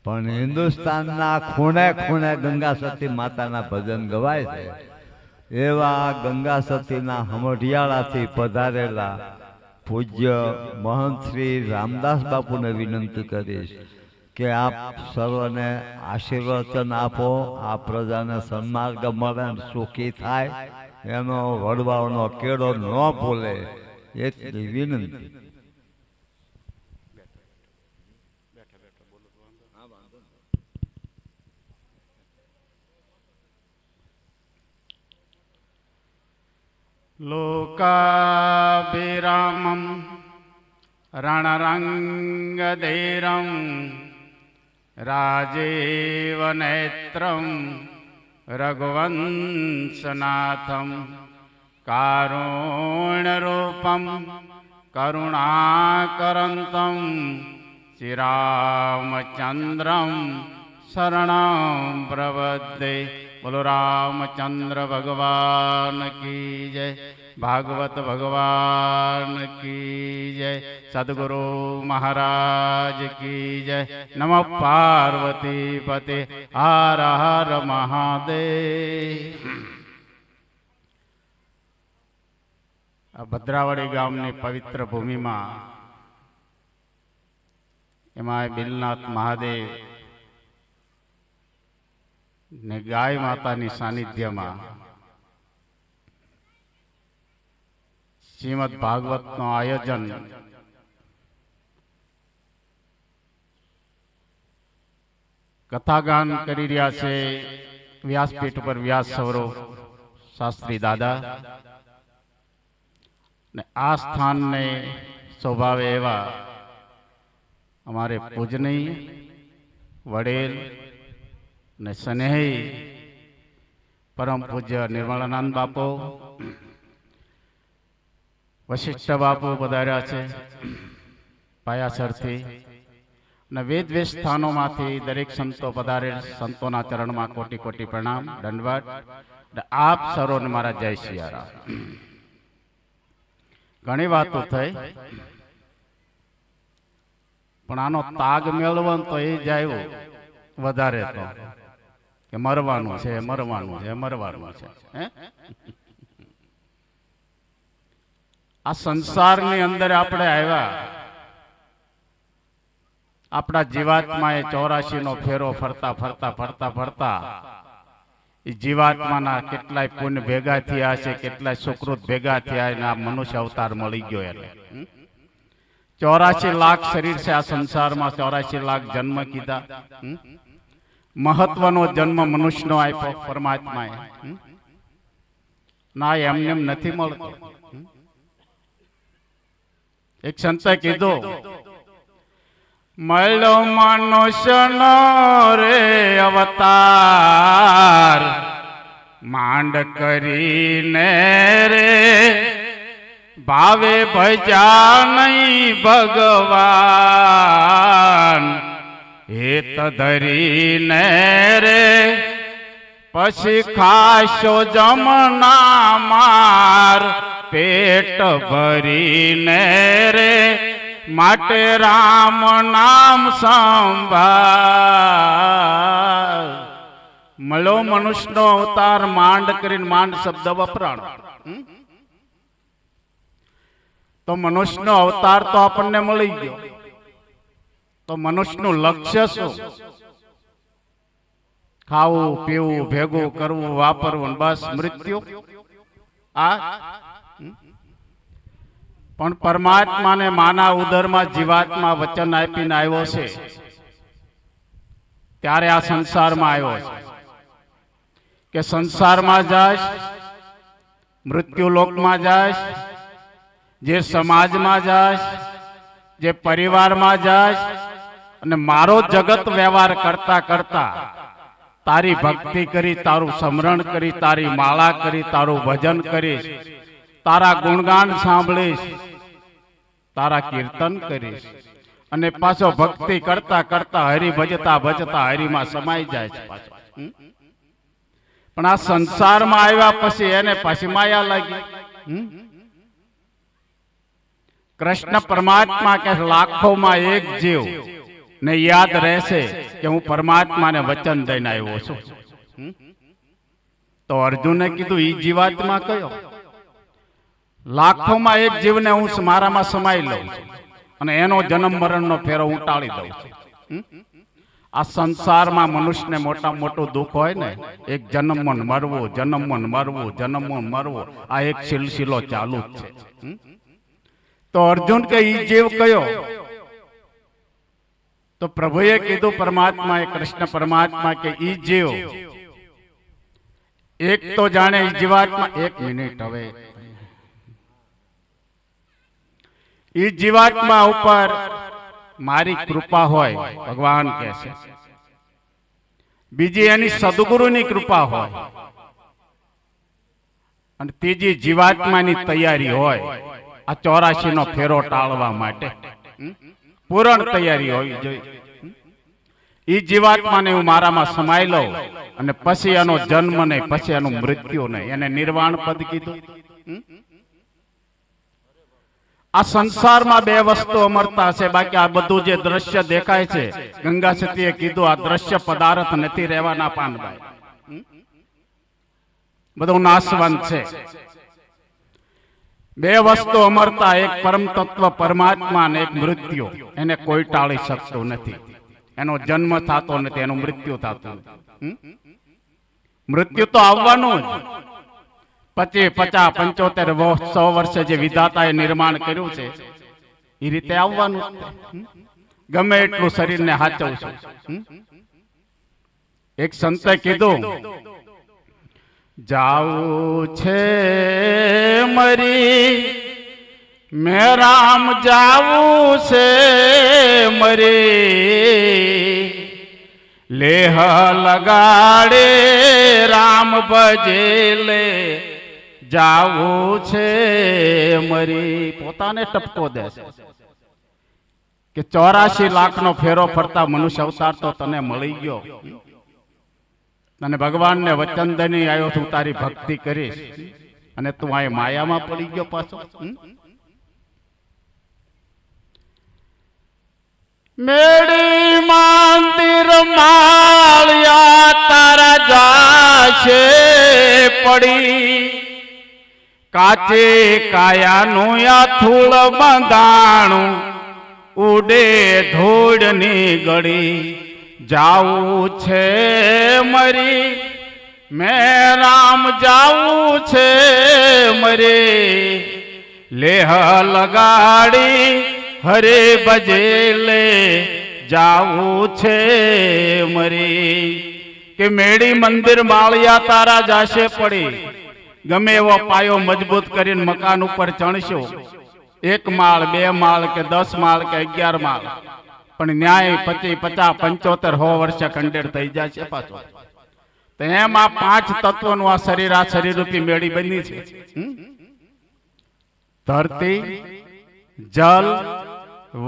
પણ હિન્દુસ્તાનના ખૂણે ખૂણે ગંગા સતી માતાના ભજન ગવાય છે. એવા ગંગા સતીના હમઢિયાળાથી પધારેલા પૂજ્ય મહંત શ્રી રામદાસ બાપુને વિનંતી કરીશ કે આપ સર્વને આશીર્વચન આપો, આ પ્રજાને સન્માર્ગ મળે, સુખી થાય, એનો વડવાઓનો કેળો ન ભૂલે એટલી વિનંતી. लोकाभिरामं रणरङ्गधीरं राजीवनेत्रं रघुवंशनाथं कारुण्यरूपं करुणाकरन्तं श्रीरामचन्द्रं शरणं प्रपद्ये. बोलो रामचंद्र भगवान की जय, भागवत भगवान की जय, सदगुरु महाराज की जय. नमः पार्वती पते, हर हर महादेव. ભદ્રાવડી ગામની પવિત્ર ભૂમિમાં એમાં બિલનાથ મહાદેવ ને ગાય માતાની સાનિધ્યમાં શ્રીમદ ભાગવતનો આયોજન કથાગાન કરી રહ્યા છે વ્યાસપીઠ ઉપર વ્યાસ સૌરવ શાસ્ત્રી દાદા. ને આ સ્થાનને શોભાવે એવા અમારે પૂજનીય વડેલ ને સ્નેહી પરમ પૂજ્ય નિર્મળાનંદ બાપુ, વશિષ્ઠ બાપુ પધાર્યા છે પાયાસરથી, અને વેદ વેદ સ્થાનોમાંથી દરેક સંતો પધારેલ સંતોના ચરણમાં કોટી કોટી પ્રણામ દંડવત. આપ સર્વને મારા જય સિયારામ. ઘણી વાતો થઈ, પણ આનો તાગ મેળવો તો એ જાય વધારે તો કે મરવાનું છે મરવાનું છે મરવાનું છે. આ સંસારની અંદર આપણે આવ્યા, આપણા જીવાત્માએ 84 નો ફેરો ફરતા ફરતા ફરતા ફરતા એ જીવાત્માના કેટલાય પુણ્ય ભેગા થયા છે, કેટલાય સુકૃત ભેગા થયા, અને આ મનુષ્ય અવતાર મળી ગયો. એટલે 84 લાખ શરીર છે આ સંસારમાં, 84 લાખ જન્મ કીધા. મહત્વનો જન્મ મનુષ્યનો આપ્યો પરમાત્માએ. ના એમને એમ નથી મળતો. એક સંતે કીધું, મળ્યો મનુષ્યનો રે અવતાર, માંડ કરીને રે ભાવે ભજા નહીં ભગવાન. હેત ધરીને રે પછી ખાશો જમના માર, પેટ ભરીને રે માટે રામ નામ સંભાળ. મળ્યો મનુષ્યનો અવતાર માંડ કરીને માંડ શબ્દ વપરાણો. તો મનુષ્યનો અવતાર તો આપણને મળી ગયો, તો મનુષ્યનું લક્ષ્ય શું? ખાવું પીવું ભેગું કરવું વાપરવું બસ મૃત્યુ. આ પણ પરમાત્માને માના ઉદરમાં જીવાત્મા વચન આપીને આવ્યો છે ત્યારે આ સંસારમાં આવ્યો છે કે સંસારમાં જાશ, મૃત્યુ લોકમાં જાશ, જે સમાજમાં જાશ, જે પરિવારમાં જાશ અને મારો જગત વ્યવહાર કરતા કરતા તારી ભક્તિ કરી, તારું સ્મરણ કરી, તારી માળા કરી, તારું ભજન કરીશ, તારા ગુણગાન સાંભળીશ, તારા કીર્તન કરીશ અને પાછો ભક્તિ કરતા કરતા હરિ ભજતા ભજતા હરિમાં સમાઈ જાય છે પાછો. પણ આ સંસારમાં આવ્યા પછી એને પાછી માયા લાગી. કૃષ્ણ પરમાત્મા કે લાખોમાં એક જીવ ને યાદ રહેશે કે હું પરમાત્માને વચન દઈને આવ્યો છું. તો અર્જુને કીધું ઈ જીવાત્મા કયો? લાખોમાં એક જીવને હું મારામાં સમાઈ લઉં છું અને એનો જન્મ મરણનો ફેરો હું ટાળી દઉં છું. આ સંસારમાં મનુષ્યને મોટા મોટું દુઃખ હોય ને, એક જન્મમાં મરવું, જન્મમાં મરવું, જન્મમાં મરવું, આ એક સિલસિલો ચાલુ જ છે. તો અર્જુન કે ઈ જીવ કયો? તો પ્રભુએ કીધું, પરમાત્માએ, કૃષ્ણ પરમાત્મા કે ઈ જીવ એક તો જાણે ઈ જીવાત્મા. એક મિનિટ, હવે ઈ જીવાત્મા ઉપર મારી કૃપા હોય, ભગવાન કહે છે. બીજી એની સદગુરુની કૃપા હોય અને ત્રીજી જીવાત્માની તૈયારી હોય આ 84 નો ફેરો ટાળવા માટે. પૂર્ણ તૈયારી હોવી જોઈએ. ઈ જીવાત્માને હું મારામાં સમાઈ લઉં અને પછી એનો જન્મ નહીં, પછી એનું મૃત્યુ નહીં, એને નિર્વાણ પદ કીધું. આ સંસારમાં બે વસ્તુ અમરતા છે, બાકી આ બધું જે દ્રશ્ય દેખાય છે, ગંગા સતીએ કીધું આ દ્રશ્ય પદાર્થ નથી રહેવાના પાનભાઈ, બધું નાશવંત છે. બે વસ્તુ અમરતા, એક પરમ તત્વ પરમાત્મા અને એક મૃત્યુ. એને કોઈ ટાળી શકતું નથી. એનો જન્મ થતો નથી, એનું મૃત્યુ થતું નથી. મૃત્યુ તો આવવાનું જ. 25, 50, 75, 100 વર્ષે જે વિધાતાએ નિર્માણ કર્યું છે એ રીતે આવવાનું. ગમે એટલું શરીરને હાચવશું. એક સંતે કીધું, જાવું છે મરી મેં રામ, જાવું છે મરી લેહ લગાડે રામ ભજેલે, જાવું છે મરી. પોતાને ટપકો દે છે કે 84 લાખનો ફેરો ફરતા મનુષ્ય અવતાર તો તને મળી ગયો અને ભગવાનને વચન દઈને આવ્યો છું તારી ભક્તિ કરીશ અને તું આ માયામાં પડી ગયો પાછો. મેડી મંદિર માળિયા તારા જાશે પડી, કાચે કાયાનું યાથુળ બંધાણું ઉડે ધૂળની ગળી, જાવું છે મરી મેં રામ, જાવું છે મરી લેહ લગાડી હરે ભજેલે, જાવું છે મરી. કે મેડી મંદિર માળિયા તારા જાશે પડી. ગમે એવો પાયો મજબૂત કરીને મકાન ઉપર ચણશો, 1 માળ 2 માળ કે 10 માળ કે 11 માળ, પણ ન્યાય 25, 50, 75, 100 વર્ષે ખંડેર થઈ જાય છે પાછો. તો એમ આ 5 તત્વોનું આ શરીર રૂપી મેળી બની છે. ધરતી, જલ,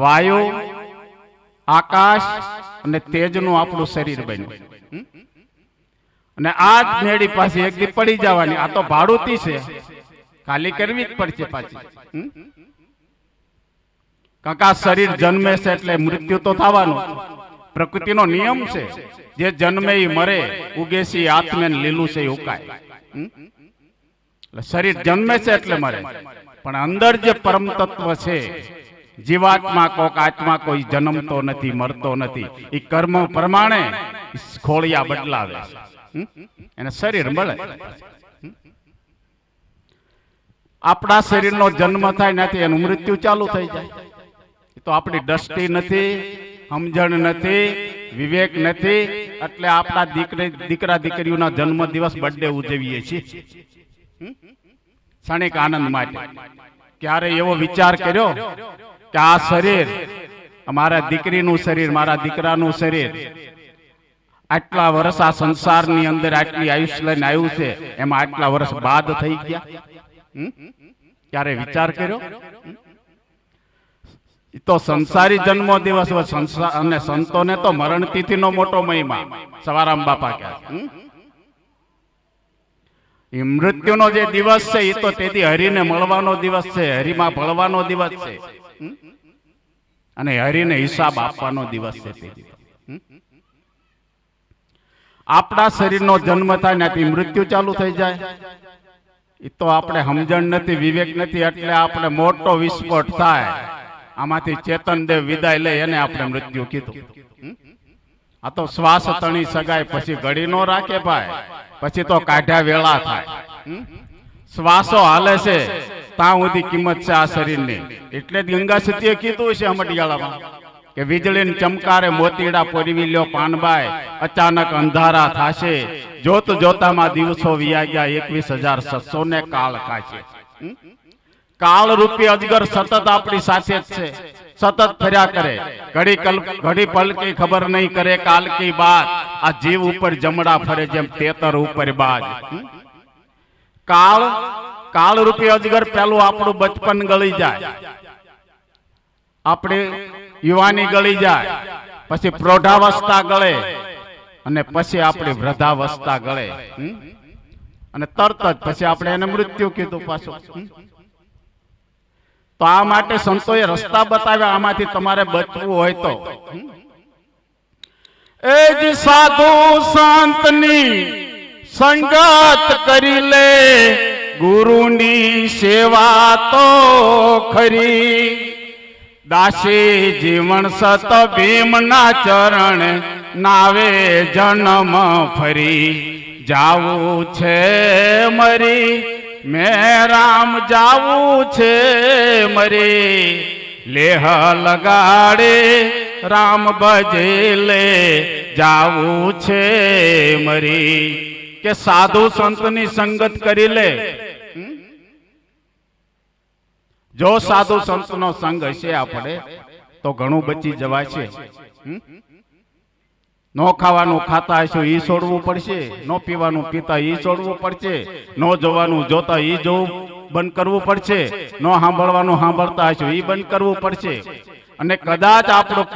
વાયુ, આકાશ અને તેજનું આપણું શરીર બન્યું. અને આ જ મેળી પાછી એક દી પડી જવાની. આ તો ભાડુતી છે, ખાલી કરવી જ પડશે પાછી. કારણ કે આ શરીર જન્મે છે એટલે મૃત્યુ તો થવાનું, પ્રકૃતિનો નિયમ છે. જે જન્મે ઈ મરે, ઉગે છે આત્મે ને લીલું છે ઈ ઉકાય. એટલે શરીર જન્મે છે એટલે મરે, પણ અંદર જે પરમ તત્વ છે, જીવાત્મા કોક આત્મા કોઈ જન્મતો નથી, મરતો નથી. એ કર્મ પ્રમાણે ખોળિયા બદલાવે છે, એને શરીર મળે. આપણા શરીરનો જન્મ થાય નથી, એનું મૃત્યુ ચાલુ થઈ જાય. તો આપણી દ્રષ્ટિ નથી, સમજણ નથી, વિવેક નથી, એટલે આપણા દીકરા દીકરીઓના જન્મ દિવસ બર્થડે ઉજવીએ છીએ ક્ષણિક આનંદ માટે. ક્યારે એવો વિચાર કર્યો કે આ શરીર, મારા દીકરીનું શરીર, મારા દીકરાનું શરીર, આટલા વર્ષ આ સંસારની અંદર આટલી આયુષ્ય લઈને આવ્યું છે, એમાં આટલા વર્ષ બાદ થઈ ગયા? ક્યારે વિચાર કર્યો? તો સંસારી જન્મો દિવસ અને સંતોને તો મરણ તિથિ નો મોટો મહિમા. સવારામ બાપા કહે એ મૃત્યુનો જે દિવસ છે એ તો તેથી હરિને મળવાનો દિવસ છે, હરિમાં ભળવાનો દિવસ છે, અને હરિને હિસાબ આપવાનો દિવસ છે. આપણા શરીરનો જન્મ થાય ને મૃત્યુ ચાલુ થઈ જાય, એ તો આપણે સમજણ નથી, વિવેક નથી, એટલે આપણે મોટો વિસ્ફોટ થાય. આમાંથી ચેતન દેવ વિદાય લે, એને આપણે મૃત્યુ કીધું. આ તો શ્વાસ તણી સગાય, પછી ઘડી નો રાખે ભાઈ, પછી તો કાઢ્યા વેળા થાય. શ્વાસો હાલે છે ત્યાં સુધી કિંમત છે આ શરીરની. એટલે જ ગંગા સતીએ કીધું છે અમટિયાળામાં કે વીજળીને ચમકારે મોતીડા પોરવી લ્યો પાનબાઈ, અચાનક અંધારા થાશે, જોત જોતામાં દિવસો વિયા ગયા 21,600 ને કાળ ખાશે. કાળ રૂપી અજગર સતત આપણી સાથે જ છે, સતત ફર્યા કરે. ઘડી પલકી ખબર નહીં કરે કાલ કી બાત. આ જીવ ઉપર જમડા ફરે જેમ તેતર ઉપર બાજ. કાળ રૂપી અજગર પેલું આપણું બચપન ગળી જાય, આપણી યુવાની ગળી જાય, પછી પ્રૌઢાવસ્થા ગળે, અને પછી આપણી વૃદ્ધાવસ્થા ગળે, અને તરત જ પછી આપણે એને મૃત્યુ કીધું પાછું. તો આ માટે સંતોએ રસ્તા બતાવ્યા, આમાંથી તમારે બચવું હોય તો. એ જ સાધુ સંતની સંગત કરી લે, ગુરુની સેવા તો ખરી. દાસી જીવન સત ભીમના ચરણ નાવે જન્મ ફરી. જાવું છે મરી મેં રામ, જાવું છે મરી લેહ લગાડે રામ ભજે લે. જાવું છે મરી કે સાધુ સંતની સંગત કરી લે. જો સાધુ સંતનો સંગ હશે આપણે તો ઘણું બચી જવાય છે. નો ખાવાનું ખાતા હશું ઈ છોડવું પડશે, નો પીવાનું પીતા ઈ છોડવું પડશે, નો જોવાનું જોતા ઈ જોવું બંધ કરવું પડશે, નો સાંભળવાનું સાંભળતા હશું ઈ બંધ કરવું પડશે. અને કદાચ આપણું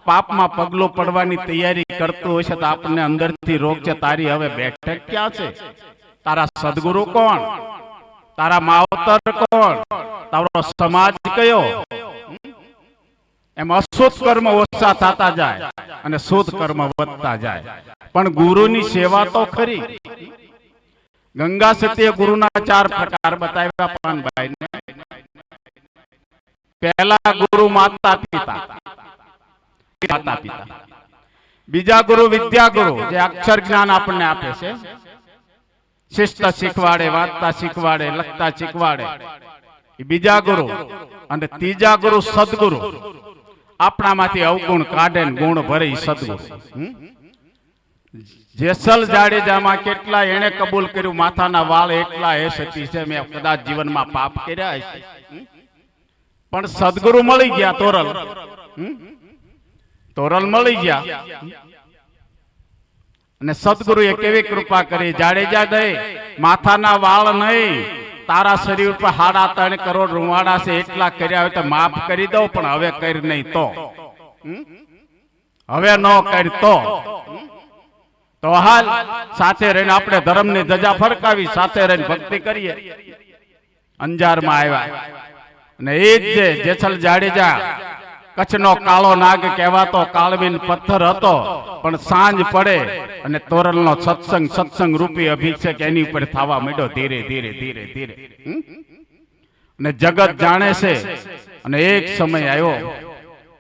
પાપમાં પગલું પડવાની તૈયારી કરતું હશે તો આપણને અંદરથી રોગ છે, તારી હવે બેઠક ક્યાં છે? તારા સદગુરુ કોણ? તારા માવતર કોણ? તારો સમાજ કયો? એમ અશુદ્ધ કર્મ ઓછા થતા જાય અને શુદ્ધ કર્મ વધતા જાય. પણ ગુરુની સેવા તો ખરી. ગંગા સતીએ ગુરુના 4 પ્રકાર બતાવ્યા પાનભાઈને. પહેલા ગુરુ માતા પિતા, બીજા ગુરુ વિદ્યા ગુરુ, જે અક્ષર જ્ઞાન આપણને આપે છે, શિસ્ત શીખવાડે, વાંચતા શીખવાડે, લખતા શીખવાડે, એ બીજા ગુરુ. અને ત્રીજા ગુરુ સદગુરુ, આપણામાંથી અવગુણ કાઢે ને ગુણ ભરે, સદગુરુ. જેસલ જાડેજામાં કેટલા એને કબૂલ કર્યું, માથાના વાળ એટલા એ સતી છે, મેં કદાચ જીવનમાં પાપ કર્યા છે, પણ સદગુરુ મળી ગયા. તોરલ મળી ગયા. અને સદગુરુએ કેવી કૃપા કરી. જાડેજા દે માથાના વાળ નહીં, તારા શરીર પર 3.5 કરોડ રૂવાડા છે, એટલા કર્યા હોય તો માફ કરી દઉં, પણ હવે કરી નહીં તો, હવે ન કરી તો હાલ સાથે રહીને આપણે ધર્મની ધજા ફરકાવી, સાથે રહીને ભક્તિ કરીએ. અંજારમાં આવ્યા, અને એ જ જેસલ જાડેજા કચ્છનો કાળો નાગ કહેવાતો કાળવીન પથ્થર હતો, પણ સાંજ પડે અને તોરલનો સત્સંગ રૂપી અભિષેક એની ઉપર થવા માંડ્યો ધીરે ધીરે ધીરે ધીરે. અને જગત જાણે છે. અને એક સમય આવ્યો,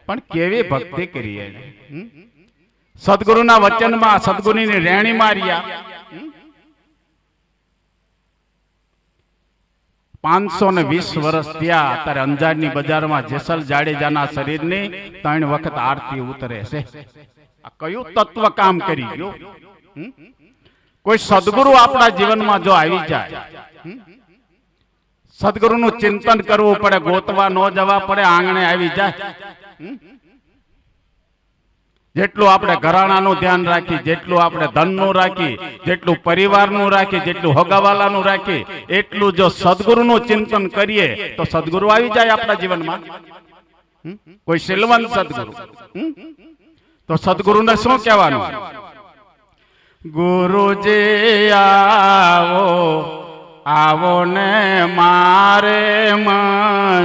પણ કેવી ભક્તિ કરી એને. સદગુરુના વચનમાં સદગુરુની રેણી માર્યા. 520 વર્ષ થયા. અત્યારે અંજારની બજારમાં જેસલ જાડેજાના શરીરની 3 વખત આરતી ઉતરે છે. આ કયું તત્વ કામ કરી ગયું? કોઈ સદગુરુ આપણા જીવનમાં જો આવી જાય, સદગુરુનું ચિંતન કરવું પડે, ગોતવા ન જવા પડે, આંગણે આવી જાય. જેટલું આપણે ઘરાણાનું ધ્યાન રાખી, જેટલું આપણે ધનનું રાખી, જેટલું પરિવારનું રાખી, જેટલું હગાવાલાનું રાખી, એટલું જો સદગુરુનું ચિંતન કરીએ તો સદગુરુ આવી જાય આપણા જીવનમાં. કોઈ શીલવંત સદગુરુ. તો સદગુરુને શું કહેવાનું? ગુરુજી આવો આવો ને મારે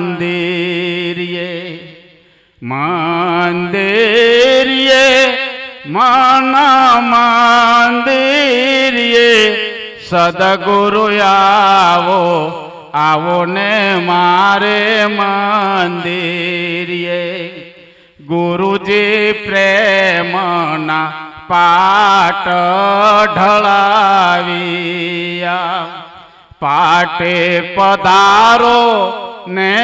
મંદિરે, મંદિરે મન મંદિરે, સદગુરુ આવો આવો ને મારે મંદિરે. ગુરુજી પ્રેમના પાટ ઢળાવિયા, પાટે પધારો ને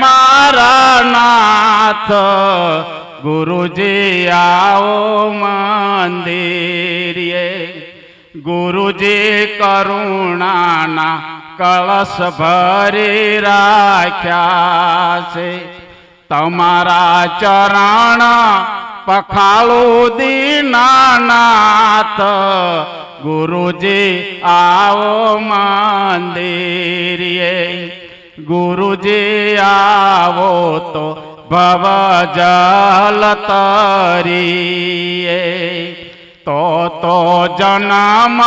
મારા નાથ, ગુરુજી આવો મંદિરે. ગુરુજી કરુણાના કળશ ભરી રાખ્યા છે, તમારા ચરણ પખાળું દીનાનાથ, ગુરુજી આવો મંદિરે. ગુરુજી આવો તો ભવ જલ તરીએ, તો જન્મ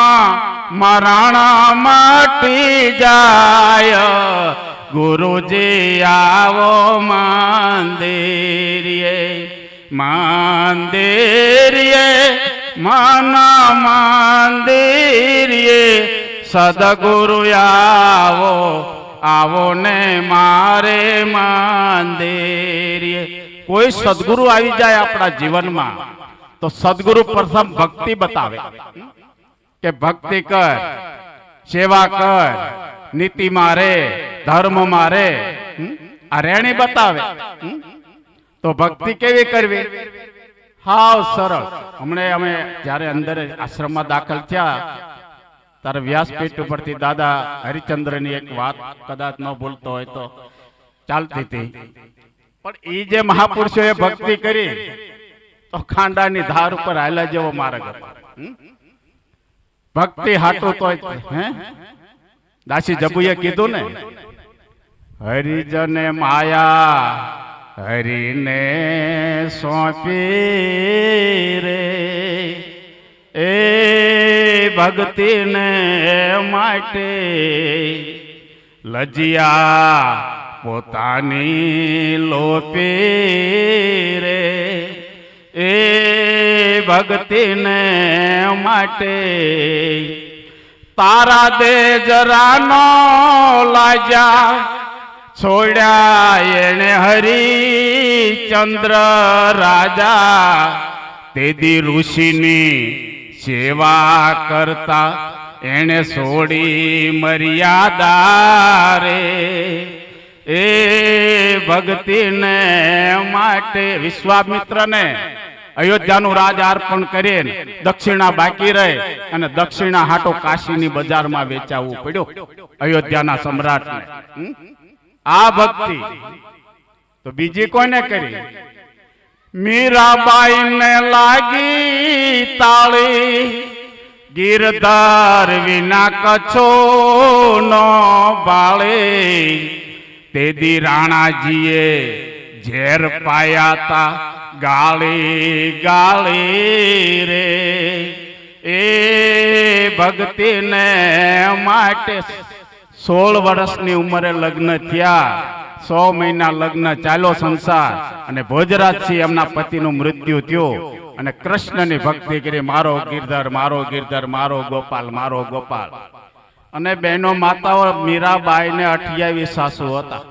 મરણ મટી જાય, ગુરુજી આવો મંદિરે. મંદિરે મન મંદિરે, સદગુરુ આવો આવો ને મારે મંદિરે. કોઈ સદગુરુ આવી જાય આપણા જીવનમાં તો સદગુરુ પ્રથમ ભક્તિ બતાવે કે ભક્તિ કર, સેવા કર, નીતિ મારે, ધર્મ મારે, આ રેણી બતાવે. તો ભક્તિ કેવી કરવી? હાવ સરળ. હમણે અમે જ્યારે અંદર આશ્રમમાં દાખલ થયા ત્યારે વ્યાસપીઠ ઉપરથી દાદા હરિચંદ્રની એક વાત કદાચ ન ભૂલતો હોય તો ચાલતી હતી. પણ એ જે મહાપુરુષોએ ભક્તિ કરી તો ખાંડાની ધાર ઉપર હાલા જેવો માર્ગ હતો. ભક્તિ હાટું તો હે દાસી જબુએ કીધું ને, હરિજને માયા હરિને સોંપી રે, એ ભક્તિને માટે લજિયા પોતાની લોપી રે, એ ભક્તિને માટે તારા દે જરાનો લાજા, છોડ્યા એને હરિચંદ્ર રાજા, તેદી ઋષિની સેવા કરતા એને છોડી મર્યાદા રે, એ ભક્તિને માટે વિશ્વામિત્રને અયોધ્યાનું રાજ અર્પણ કરીને દક્ષિણા બાકી રહે અને દક્ષિણા હાટો કાશીની બજારમાં વેચાવવું પડ્યું અયોધ્યાના સમ્રાટને. આ ભક્તિ તો બીજી કોને કરી? મીરાબાઈને લાગી તાળી, ગિરધાર વિના કચ્છો નો બાળે, તેદી રાણાજીએ ઝેર પાયા તા ગાળી ગાળી રે, એ ભક્તિને માટે 16 વર્ષની ઉંમરે લગ્ન થયા. 100 મહિના લગ્ન, ચાલ્યો સંસાર, અને ભોજરાજસિંહ એમના પતિનું મૃત્યુ થયું અને કૃષ્ણની ભક્તિ કરી, મારો ગિરધર, મારો ગિરધર, મારો ગોપાલ, મારો ગોપાલ. અને બહેનો માતાઓ મીરાબાઈ ને 28 સાસુ હતા.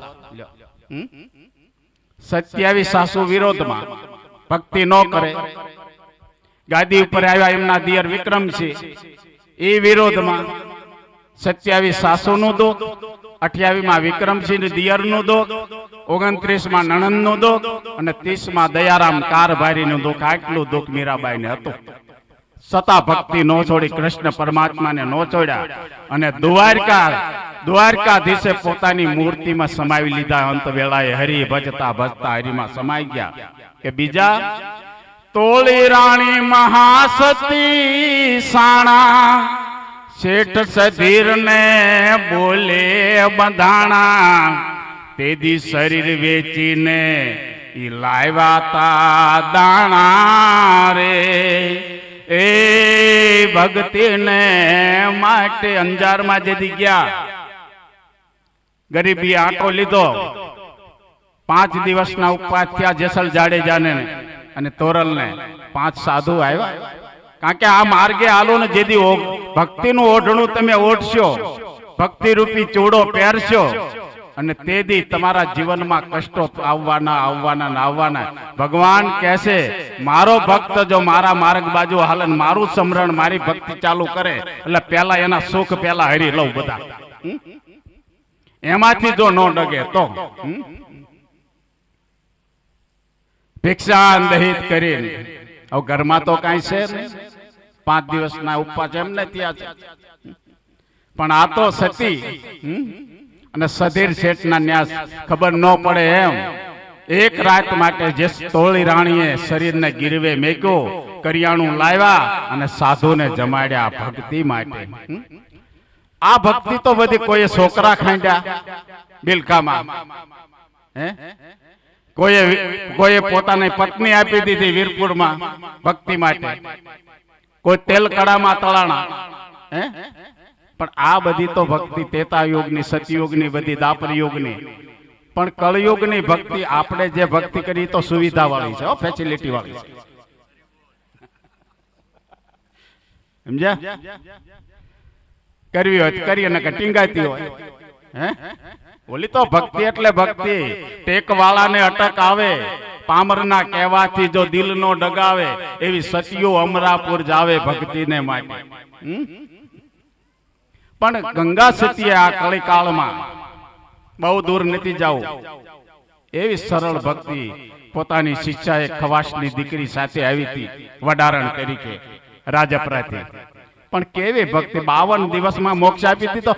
27 સાસુ વિરોધમાં, ભક્તિ ન કરે. ગાદી ઉપર આવ્યા એમના દિયર વિક્રમસિંહ, એ વિરોધમાં. 27 સાસુનું દુઃખ, 28માં વિક્રમસિંહ દિયરનું દુઃખ, 29માં નણંદનું દુઃખ અને 30માં દયારામ કારભારીનું દુઃખ. આટલું દુઃખ મીરાબાઈને હતું. સતા ભક્તિ નો છોડી, કૃષ્ણ પરમાત્માને નો છોડ્યા અને દ્વારકાધીશે પોતાની મૂર્તિમાં સમાવી લીધા. અંત વેળાએ હરિ ભજતા ભજતા હરિમાં સમાઈ ગયા. કે બીજા તોળી રાણી મહાસતી સાણા, શેઠ સધીર ને બોલે બંધાણા, તેદી શરીર વેચીને ઈ લાવ્યા તા દાણા રે. એ ભક્તિને માટે અંજારમાં જેથી ગયા, ગરીબી આંટો લીધો, 5 દિવસના ઉપવાસ થયા જેસલ જાડેજાને અને તોરલને. 5 સાધુ આવ્યા. કારણ કે આ માર્ગે હાલો ને, જેથી ભક્તિનું ઓઢણું તમે ઓઢશો, ભક્તિ રૂપી ચૂડો પહેરશો, અને તેદી તમારા જીવનમાં કષ્ટો આવવાના. ભગવાન કહેશે, મારો ભક્ત જો મારા માર્ગ બાજુ હાલે, મારું સમરણ, મારી ભક્તિ ચાલુ કરે, એટલે પેલા એના સુખ પેલા હરી લઉં બધા. એમાંથી જો ન ડગે તો ભિક્ષા દહિત કરીને. હવે ઘરમાં તો કઈ છે નહીં, 5 દિવસના ઉપવાસ એમને ત્યાં છે. પણ આ તો સતી અને સધીર શેઠના ન્યાસ ખબર ન પડે એમ એક રાત માટે જે તોળી રાણીએ શરીરને ગીરવે મેક્યો, કરિયાણું લાવ્યા અને સાધુને જમાડ્યા ભક્તિ માટે. આ ભક્તિ તો બધી કોઈ છોકરા ખાંડ્યા બિલકામાં, કોઈએ પોતાની પત્ની આપી દીધી વીરપુરમાં ભક્તિ માટે, કોઈ તેલ કડામાં તળાણા. પણ આ બધી તો ભક્તિ ત્રેતા યુગની, સતયુગની, બધી દાપર યુગની. પણ કળયુગની ભક્તિ આપણે જે ભક્તિ કરી તો સુવિધા વાળી છે, ફેસિલિટી વાળી છે. સમજ્યા? કરવી હોય કરી અને ટીંગાતી હોય. ઓલી તો ભક્તિ એટલે ભક્તિ. ટેક વાળાને અટક આવે, પામરના કહેવાથી જો દિલ નો ડગાવે, એવી સતિયો અમરાપુર જાવે ભક્તિને માટે. પણ ગંગા સતીએ આ કળીકાળમાં બહુ દૂર નથી જવું, એવી સરળ ભક્તિ પોતાની શિષ્યાએ ખવાસની દીકરી સાથે આવી હતી વડારણ તરીકે રાજપરાથી. પણ કેવી ભક્તિ! 52 દિવસમાં મોક્ષ આપી દીધો.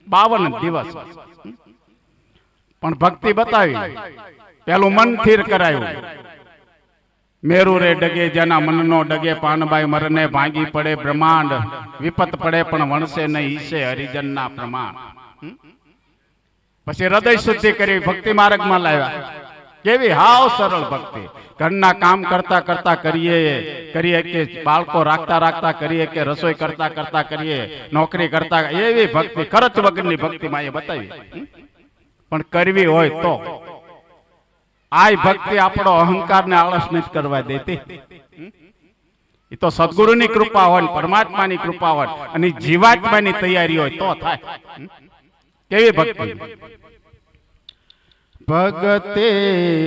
52 દિવસ પણ ભક્તિ બતાવી. પેલું મન સ્થિર કરાયું. મેરુ રે ડગે જેના મનનો ડગે, પાનબાઈ મરને ભાંગી પડે બ્રહ્માંડ, વિપત પડે પણ વણસે નહીં ઈશે હરિજનના પ્રમાણ. પછી હૃદય શુદ્ધિ કરી ભક્તિ માર્ગમાં લાવ્યા. કેવી હાવ સરળ ભક્તિ! ઘરના કામ કરતા કરતા કરીએ કે બાળકો રાખતા કરીએ કે રસોઈ કરતા કરીએ, નોકરી કરતા, એવી ભક્તિ ખર્ચ વગરની ભક્તિ માં એ બતાવી. પણ કરવી હોય તો આ ભક્તિ આપણો અહંકારને આળસ નથી કરવા દેતી. એ તો સદગુરુની કૃપા હોય, પરમાત્માની કૃપા હોય અને જીવાત્માની તૈયારી હોય તો થાય. કેવી ભક્તિ! ભક્તિ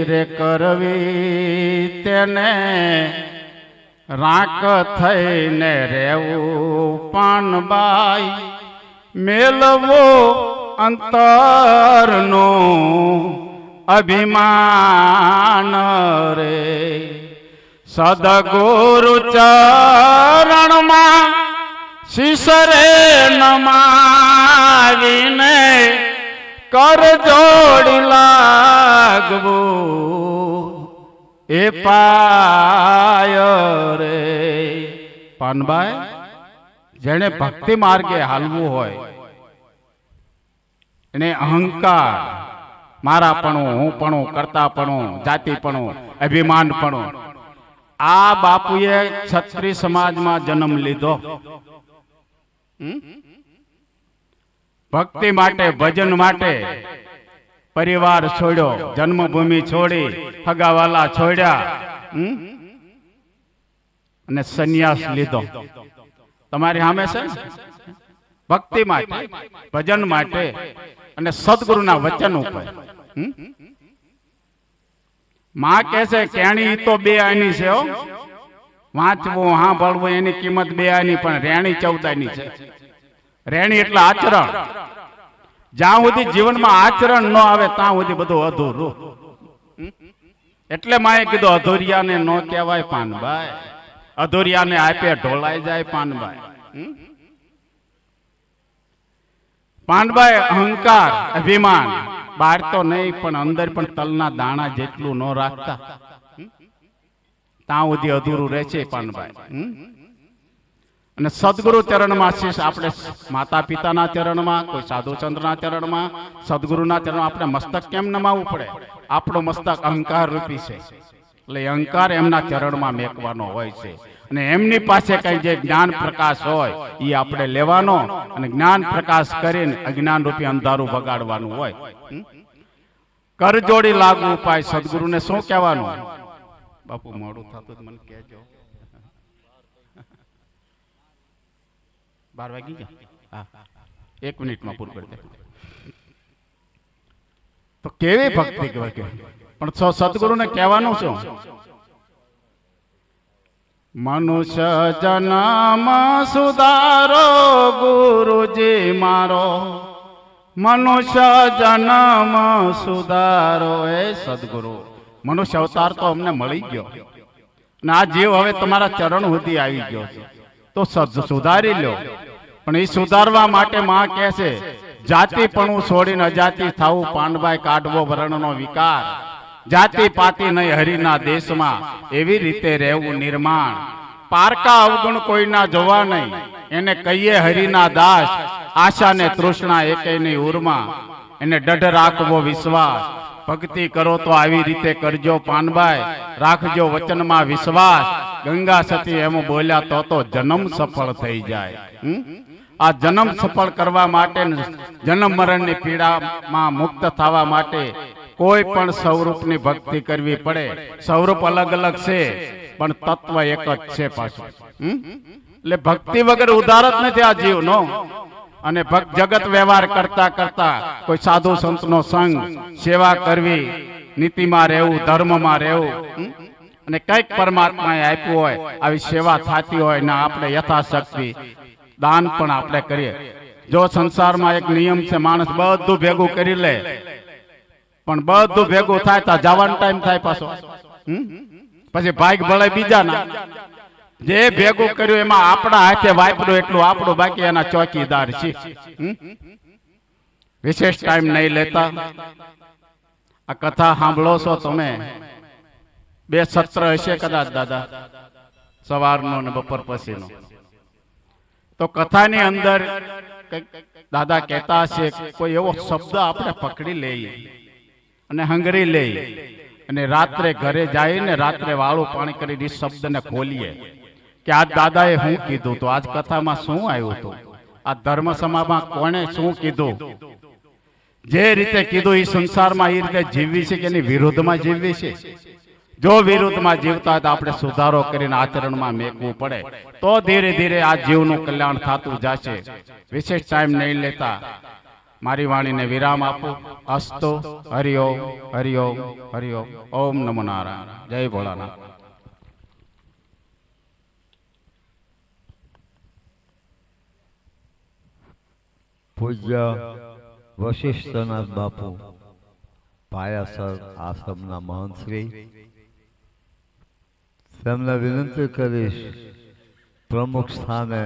રે કરવી તેને રાખ થઈને રહેવું, પાનબાઈ મેલવો અંતરનો અભિમાન રે. સદગુરુ ચરણમાં શિશરે નમાવીને કર જોડી લાગવું એ પાય રે. પાનભાઈ, જેને ભક્તિ માર્ગે હાલવું હોય એને અહંકાર, મારાપણું, હુંપણું, કરતાપણું, જાતિપણું, અભિમાનપણું, આ બાપુએ ક્ષત્રિય સમાજમાં જન્મ લીધો. ભક્તિ માટે, ભજન માટે પરિવાર છોડ્યો, જન્મભૂમિ છોડી, હગાવાલા છોડ્યા, અને સંન્યાસ લીધો. તમારી સામે છે ને? ભક્તિ માટે, ભજન માટે અને સદગુરુના વચન ઉપર. માં કહે છે કેણી તો બે આની છે હો. વાંચવું સાંભળવું એની કિંમત બે આની, પણ રેણી 14 આની છે. રેણી એટલે આચરણ. જ્યાં સુધી જીવનમાં આચરણ ન આવે ત્યાં સુધી બધું અધૂરું. એટલે માએ કીધું અધૂરિયાને ન કહેવાય પાનભાઈ, અધૂરિયાને આપે ઢોલાઈ જાય પાનભાઈ. પાનભાઈ અહંકાર, અભિમાન બહાર તો નહીં પણ અંદર પણ તલના દાણા જેટલું ન રાખતા ત્યાં સુધી અધૂરું રહે છે પાનભાઈ. અને સદગુરુ ચરણમાં શીશ, આપણે માતા પિતાના ચરણમાં, કોઈ સાધુ સંતના ચરણમાં, સદગુરુના ચરણમાં આપણે મસ્તક કેમ નમાવવું પડે? આપણો મસ્તક અહંકાર રૂપી છે, એટલે અહંકાર એમના ચરણમાં મેકવાનો હોય છે. અને એમની પાસે કઈ જે જ્ઞાન પ્રકાશ હોય એ આપણે લેવાનો અને જ્ઞાન પ્રકાશ કરીને અજ્ઞાન રૂપી અંધારું બગાડવાનું હોય. કરજોડી લાગુ ઉપાય સદગુરુને શું કહેવાનું? બાપુ મોડું થતું મને કહેજો. 12 વાગી ગયા? હા, 1 મિનિટમાં પૂરું કરી દે. તો કેવી ભક્તિ કહેવાય, પણ સદગુરુને કહેવાનું શું? મનુષ્ય જન્મ સુધારો ગુરુજી મારો, મનુષ્ય જન્મ સુધારો. એ સદગુરુ, મનુષ્ય અવતાર તો અમને મળી ગયો અને આ જીવ હવે તમારા ચરણ સુધી આવી ગયો છે, તો સુધારી લો. પણ એ સુધારવા માટે માં કહે છે જાતિપણું છોડીને અજાતિ થવું પાનભાઈ, કાઢવો વર્ણનો વિકાર, જાતિ પાતિ નહીં હરિના દેશમાં, એવી રીતે રહેવું નિર્માણ. પારકા અવગુણ કોઈના જોવા નહીં, એને કહીએ હરિના દાસ, આશા ને તૃષ્ણા એકેયની ઉરમાં, એને દઢ રાખવો વિશ્વાસ. ભક્તિ કરો તો આવી રીતે કરજો પાનભાઈ, રાખજો વચનમાં વિશ્વાસ. ગંગા સતી એમ બોલ્યા તો જન્મ સફળ થઈ જાય. આ જન્મ સફળ કરવા માટે, જન્મ મરણની પીડામાં મુક્ત થવા માટે કોઈ પણ સ્વરૂપની ભક્તિ કરવી પડે. સ્વરૂપ અલગ અલગ છે પણ તત્વ એક જ છે પાછું. એટલે ભક્તિ વગર ઉદ્ધાર જ નથી આ જીવનો. અને જગત વ્યવહાર કરતા કરતા કોઈ સાધુ સંતનો સંગ, સેવા કરવી, નીતિમાં રહેવું, ધર્મમાં રહેવું, અને કઈક પરમાત્માએ આપ્યું હોય આવી સેવા થતી હોય ને આપણે યથાશક્તિ દાન પણ આપણે કરીએ. જો સંસારમાં એક નિયમ છે, માણસ બધું ભેગું કરી લે પણ બધું ભેગું થાય તો જવાનો ટાઈમ થાય પાછો. પછી ભાગ ભળે બીજાના. જે ભેગું કર્યું એમાં આપણા હાથે વાપર્યું એટલું આપણું, બાકી એના ચોકીદાર છે. વિશેષ ટાઈમ નહીં લેતા. આ કથા સાંભળો છો તમે, 2 સત્ર હશે કદાચ દાદા, સવારનો અને બપોર પછીનો. તો કથાની અંદર દાદા કહેતા હશે કોઈ એવો શબ્દ આપણે પકડી લઈએ અને હંગરી લઈએ અને રાત્રે ઘરે જઈને રાત્રે વાળું પાણી કરી શબ્દને ખોલીએ કે આજ દાદાએ શું કીધું હતું, આજ કથામાં શું આવ્યું હતું, આ ધર્મ સભામાં કોણે શું કીધું. જે રીતે કીધું એ સંસારમાં એ રીતે જીવવી છે કે એની વિરુદ્ધમાં જીવવી છે. જો વિરુદ્ધમાં જીવતા હોય તો આપણે સુધારો કરીને આચરણમાં મેકવું પડે, તો ધીરે ધીરે આ જીવનું કલ્યાણ થતું જશે. વિશેષ ટાઈમ નહીં લેતા મારી વાણીને વિરામ આપો. અસ્તુ. હરિઓમ હરિઓમ હરિઓમ. ઓમ નમો નારાયણ. જય ભોળાનાથ. પૂજ્ય વશિષ્ઠનાથ બાપુ પાયાસર આશ્રમના મહંત શ્રી, તેમને વિનંતી કરીશ પ્રમુખ સ્થાને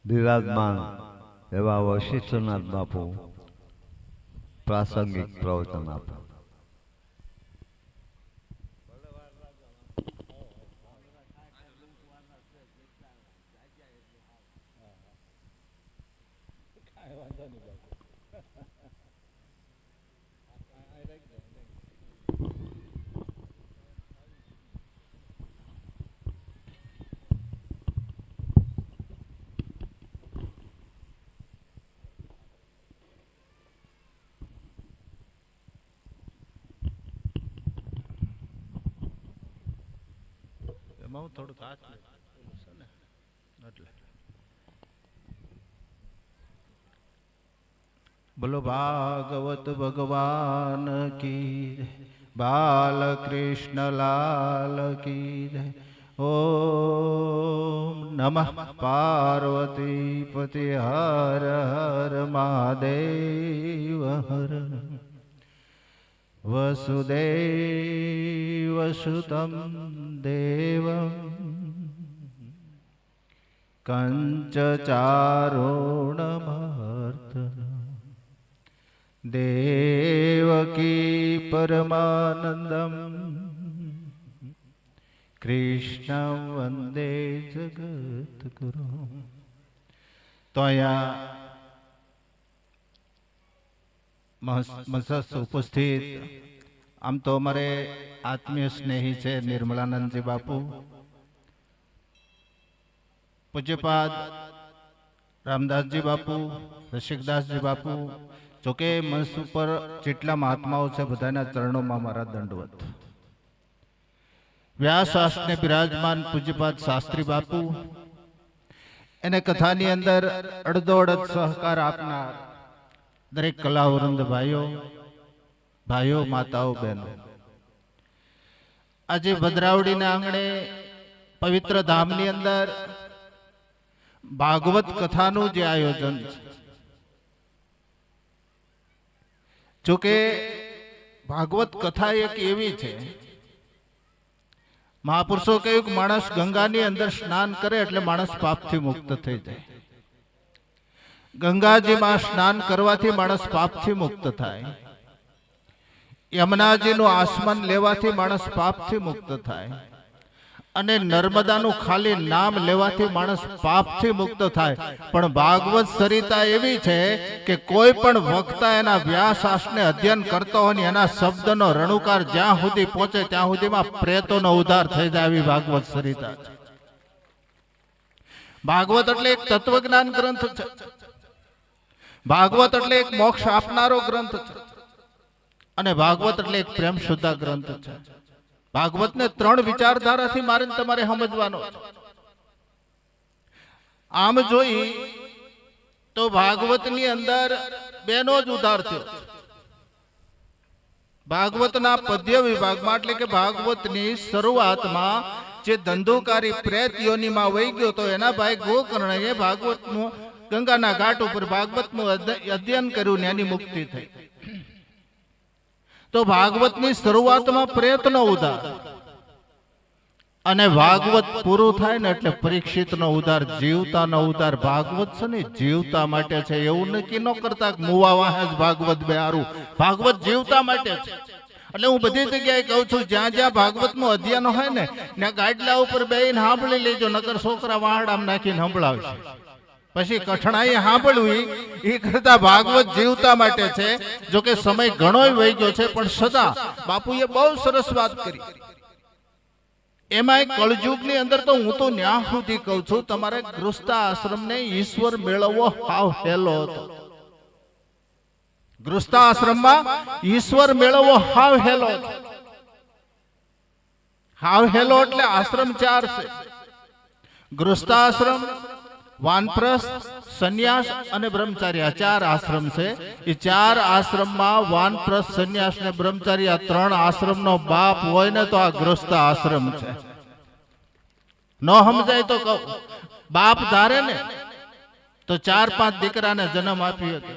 બિરાજમાન એવા વશિષ્ઠનાથ બાપુ પ્રાસંગિક પ્રવચન આપે. થોડુંક હાથ એટલે બોલો ભાગવત ભગવાન કી જય, બાલકૃષ્ણ લાલ કી જય. ઓમ નમઃ પાર્વતી પતિ હર હર મહાદેવ હર. વસુદેવ સુતમ દેવમ કંચચારુણમર્તનમ દેવકી પરમાનંદમ કૃષ્ણ વંદે જગતગુરુ. તો અહીંયા મસ્ત ઉપસ્થિત આમ તો અમારે આત્મીય સ્નેહી છે નિર્મલાનંદજી બાપુ, પૂજ્યપાદ રામદાસજી બાપુ, રસિકદાસજી બાપુ. જોકે મંચ ઉપર જેટલા મહાત્માઓ છે બધાના ચરણોમાં મારા દંડવત. વ્યાસ આસને બિરાજમાન પૂજ્યપાદ શાસ્ત્રી બાપુ, એને કથાની અંદર અડધોઅડધ સહકાર આપનાર દરેક કલાવૃંદ ભાઈઓ માતાઓ બહેનો, આજે ભદ્રાવડીના આંગણે પવિત્ર ધામની અંદર ભાગવત કથાનું જે આયોજન છે, જોકે ભાગવત કથા એક એવી છે, મહાપુરુષો કહ્યું કે માણસ ગંગાની અંદર સ્નાન કરે એટલે માણસ પાપથી મુક્ત થઈ જાય. ગંગાજીમાં સ્નાન કરવાથી માણસ પાપથી મુક્ત થાય. યમુનાજીનું આસમાન લેવાથી માણસ પાપથી મુક્ત થાય. અને નર્મદાનું ખાલી નામ લેવાથી માણસ પાપથી મુક્ત થાય. પણ ભાગવત સરિતા એવી છે કે કોઈ પણ વક્તા એના વ્યાસ આસને અધ્યયન કરતો હોય ને એના શબ્દનો રણુકાર જ્યાં સુધી પહોંચે ત્યાં સુધીમાં પ્રેતોનો ઉદ્ધાર થઈ જાય એવી ભાગવત સરિતા છે. ભાગવત એટલે એક તત્વજ્ઞાન ગ્રંથ છે. ભાગવત એટલે એક મોક્ષ આપનારો ગ્રંથ છે. અને ભાગવત એટલે એક પ્રેમ શુદ્ધા ગ્રંથ છે. ભાગવતને 3 વિચારધારાથી મારે તમારે સમજવાનો છે. આમ જોઈ તો ભાગવતની અંદર બેનો જ ઉદ્ધાર થયો. ભાગવતના પદ્ય વિભાગમાં એટલે કે ભાગવતની શરૂઆતમાં જે ધંધુકારી પ્રેત યોનિમાં વહી ગયો તો એના ભાઈ ગોકર્ણએ ભાગવતનું ગંગાના ઘાટ ઉપર ભાગવતનું અધ્યયન કર્યું ને એની મુક્તિ થઈ. તો ભાગવતની શરૂઆતમાં પ્રેતનો ઉદ્ધાર અને ભાગવત પૂરું થાય ને એટલે પરીક્ષિતનો ઉદ્ધાર, જીવતાનો ઉદ્ધાર. ભાગવત છે ને જીવતા માટે છે, એવું નક્કી ન કરતા મુવા વાહે જ ભાગવત બેહારું. ભાગવત જીવતા માટે છે. એટલે હું બધી જગ્યાએ કહું છું જ્યાં જ્યાં ભાગવતનું અધ્યયન હોય ને ત્યાં ગાડલા ઉપર બેહીને સાંભળી લેજો, નકર છોકરા વાહડામાં નાખીને સંભળાવશે. પછી કઠણાઈ સાંભળવી એ કરતા ભાગવત જીવતા માટે છે. જોકે સમય ઘણો વહી ગયો છે પણ સદા બાપુએ બહુ સરસ વાત કરી. એમાં કળયુગની અંદર તો હું તો ન્યા સુધી કહું છું તમારે ગૃહસ્થ આશ્રમને ઈશ્વર મેળવવો હાવ હેલો હતો. ગૃહસ્થ આશ્રમમાં ઈશ્વર મેળવવો હાવ હેલો હતો. હાવ હેલો એટલે આશ્રમ 4 છે: ગૃહસ્થ આશ્રમ, વાનપ્રસ્થ, સંન્યાસ અને બ્રહ્મચારી. આ 4 આશ્રમ છે. એ 4 આશ્રમમાં વાનપ્રસ્થ, સંન્યાસ અને બ્રહ્મચારી આ 3 આશ્રમનો બાપ હોય ને તો આ ગૃહસ્થ આશ્રમ છે. ન સમજાય તો કહું, બાપ ધારે ને તો 4-5 દીકરાને જન્મ આપી હતો,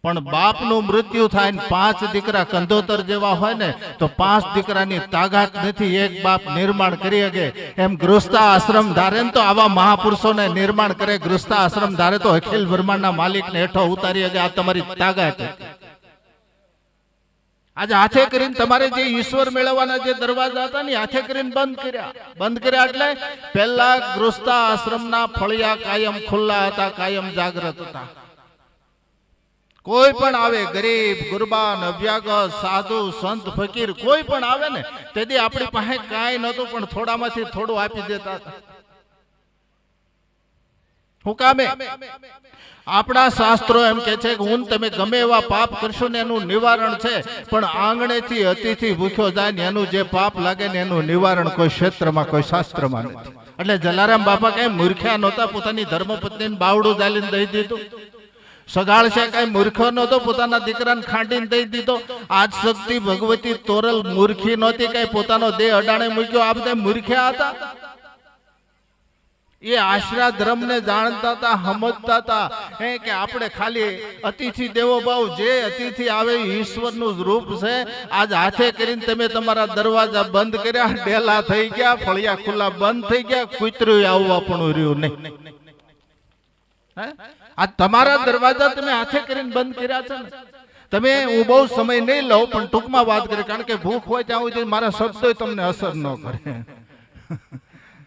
પણ બાપનું મૃત્યુ થાય ને 5 દીકરા કંદોતર જેવા હોય ને તો 5 દીકરાની તાકાત નથી એક બાપ નિર્માણ કરી શકે. એમ ગૃહસ્થ આશ્રમ ધારે તો આવા મહાપુરુષોને નિર્માણ કરે. ગૃહસ્થ આશ્રમ ધારે તો અખિલ બ્રહ્માંડના માલિકને હેઠો ઉતારી શકે. આ તમારી તાકાત. આજે હાથે કરીને તમારે જે ઈશ્વર મેળવવાના જે દરવાજા હતા ને હાથે કરીને બંધ કર્યા. એટલે પહેલા ગૃહસ્થ આશ્રમના ફળિયા કાયમ ખુલ્લા હતા, કાયમ જાગૃત હતા. કોઈ પણ આવે, ગરીબ, ગુરબાન, અભ્યાગત, સાધુ, સંત, ફકીર કોઈ પણ આવે ને તેથી આપણી પાસે કાંઈ નહોતું પણ થોડામાંથી થોડું આપી દેતા હતા. હું કામે આપણા શાસ્ત્રો એમ કે છે કે હું તમે ગમે એવા પાપ કરશો ને એનું નિવારણ છે, પણ આંગણેથી અતિથી ભૂખ્યો જાય ને એનું જે પાપ લાગે ને એનું નિવારણ કોઈ ક્ષેત્રમાં કોઈ શાસ્ત્રમાં નથી. એટલે જલારામ બાપા કઈ મૂર્ખ્યા નહોતા, પોતાની ધર્મપત્નીને બાવડું ચાલીને દઈ દીધું. સગાળ છે કઈ મૂર્ખો નહોતો, પોતાના દીકરાને ખાંડીને દઈ દીધો. આજ શક્તિ ભગવતી તોરલ મૂર્ખી નહોતી, કઈ પોતાનો દેહ અડાણે મૂક્યો. આ બધા મૂર્ખ્યા હતા. એ આશરા ધર્મને જાણતા હતા, સમજતા હતા કે આપણે ખાલી અતિથિ દેવો ભાવ, જે અતિથિ આવે ઈશ્વરનું રૂપ છે. આજ હાથે કરીને તમે તમારા દરવાજા બંધ કર્યા, ડેલા થઈ ગયા, ફળિયા ખુલ્લા બંધ થઈ ગયા, કૂતરું આવવા પણ રહ્યું નહીં. આ તમારા દરવાજા તમે હાથે કરીને બંધ કર્યા છે ને. તમે હું બહુ સમય નહીં લઉં, પણ ટૂંકમાં વાત કરી, કારણ કે ભૂખ હોય ત્યાં સુધી મારા શબ્દો તમને અસર ન કરે.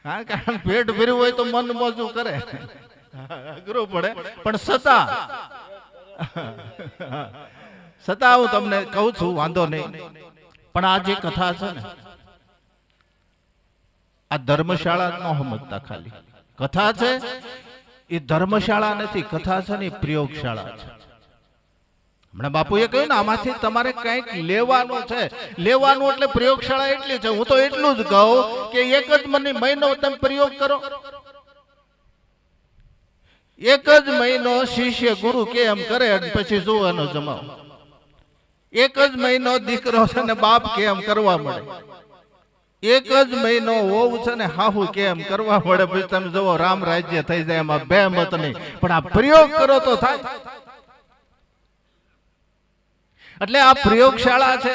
હા, કારણ પેટ ભર્યું હોય તો મન મોજું કરે, અઘરું પડે. પણ છતાં હું તમને કહું છું, વાંધો નહીં. પણ આ જે કથા છે ને, આ ધર્મશાળા ન સમજતા. ખાલી કથા છે એ ધર્મશાળા નથી, કથા છે ને પ્રયોગશાળા છે. હમણાં બાપુએ કહ્યું ને, આમાંથી તમારે કંઈક લેવાનું છે. લેવાનું એટલે પ્રયોગશાળા એટલી છે. હું તો એટલું જ કહું કે એક જ મહિનો તમે પ્રયોગ કરો. એક જ મહિનો શિષ્ય ગુરુ કે એમ કરે, પછી જોવાનો જમાવ. એક જ મહિનો દીકરો છે ને બાપ કે એમ કરવા મળે. એક જ મહિનો હોવ છે ને હાહુ કે એમ કરવા મળે. પછી તમે જોવો રામ રાજ્ય થઈ જાય, એમાં બે મત નહીં. પણ આ પ્રયોગ કરો તો થાય. એટલે આ પ્રયોગશાળા છે.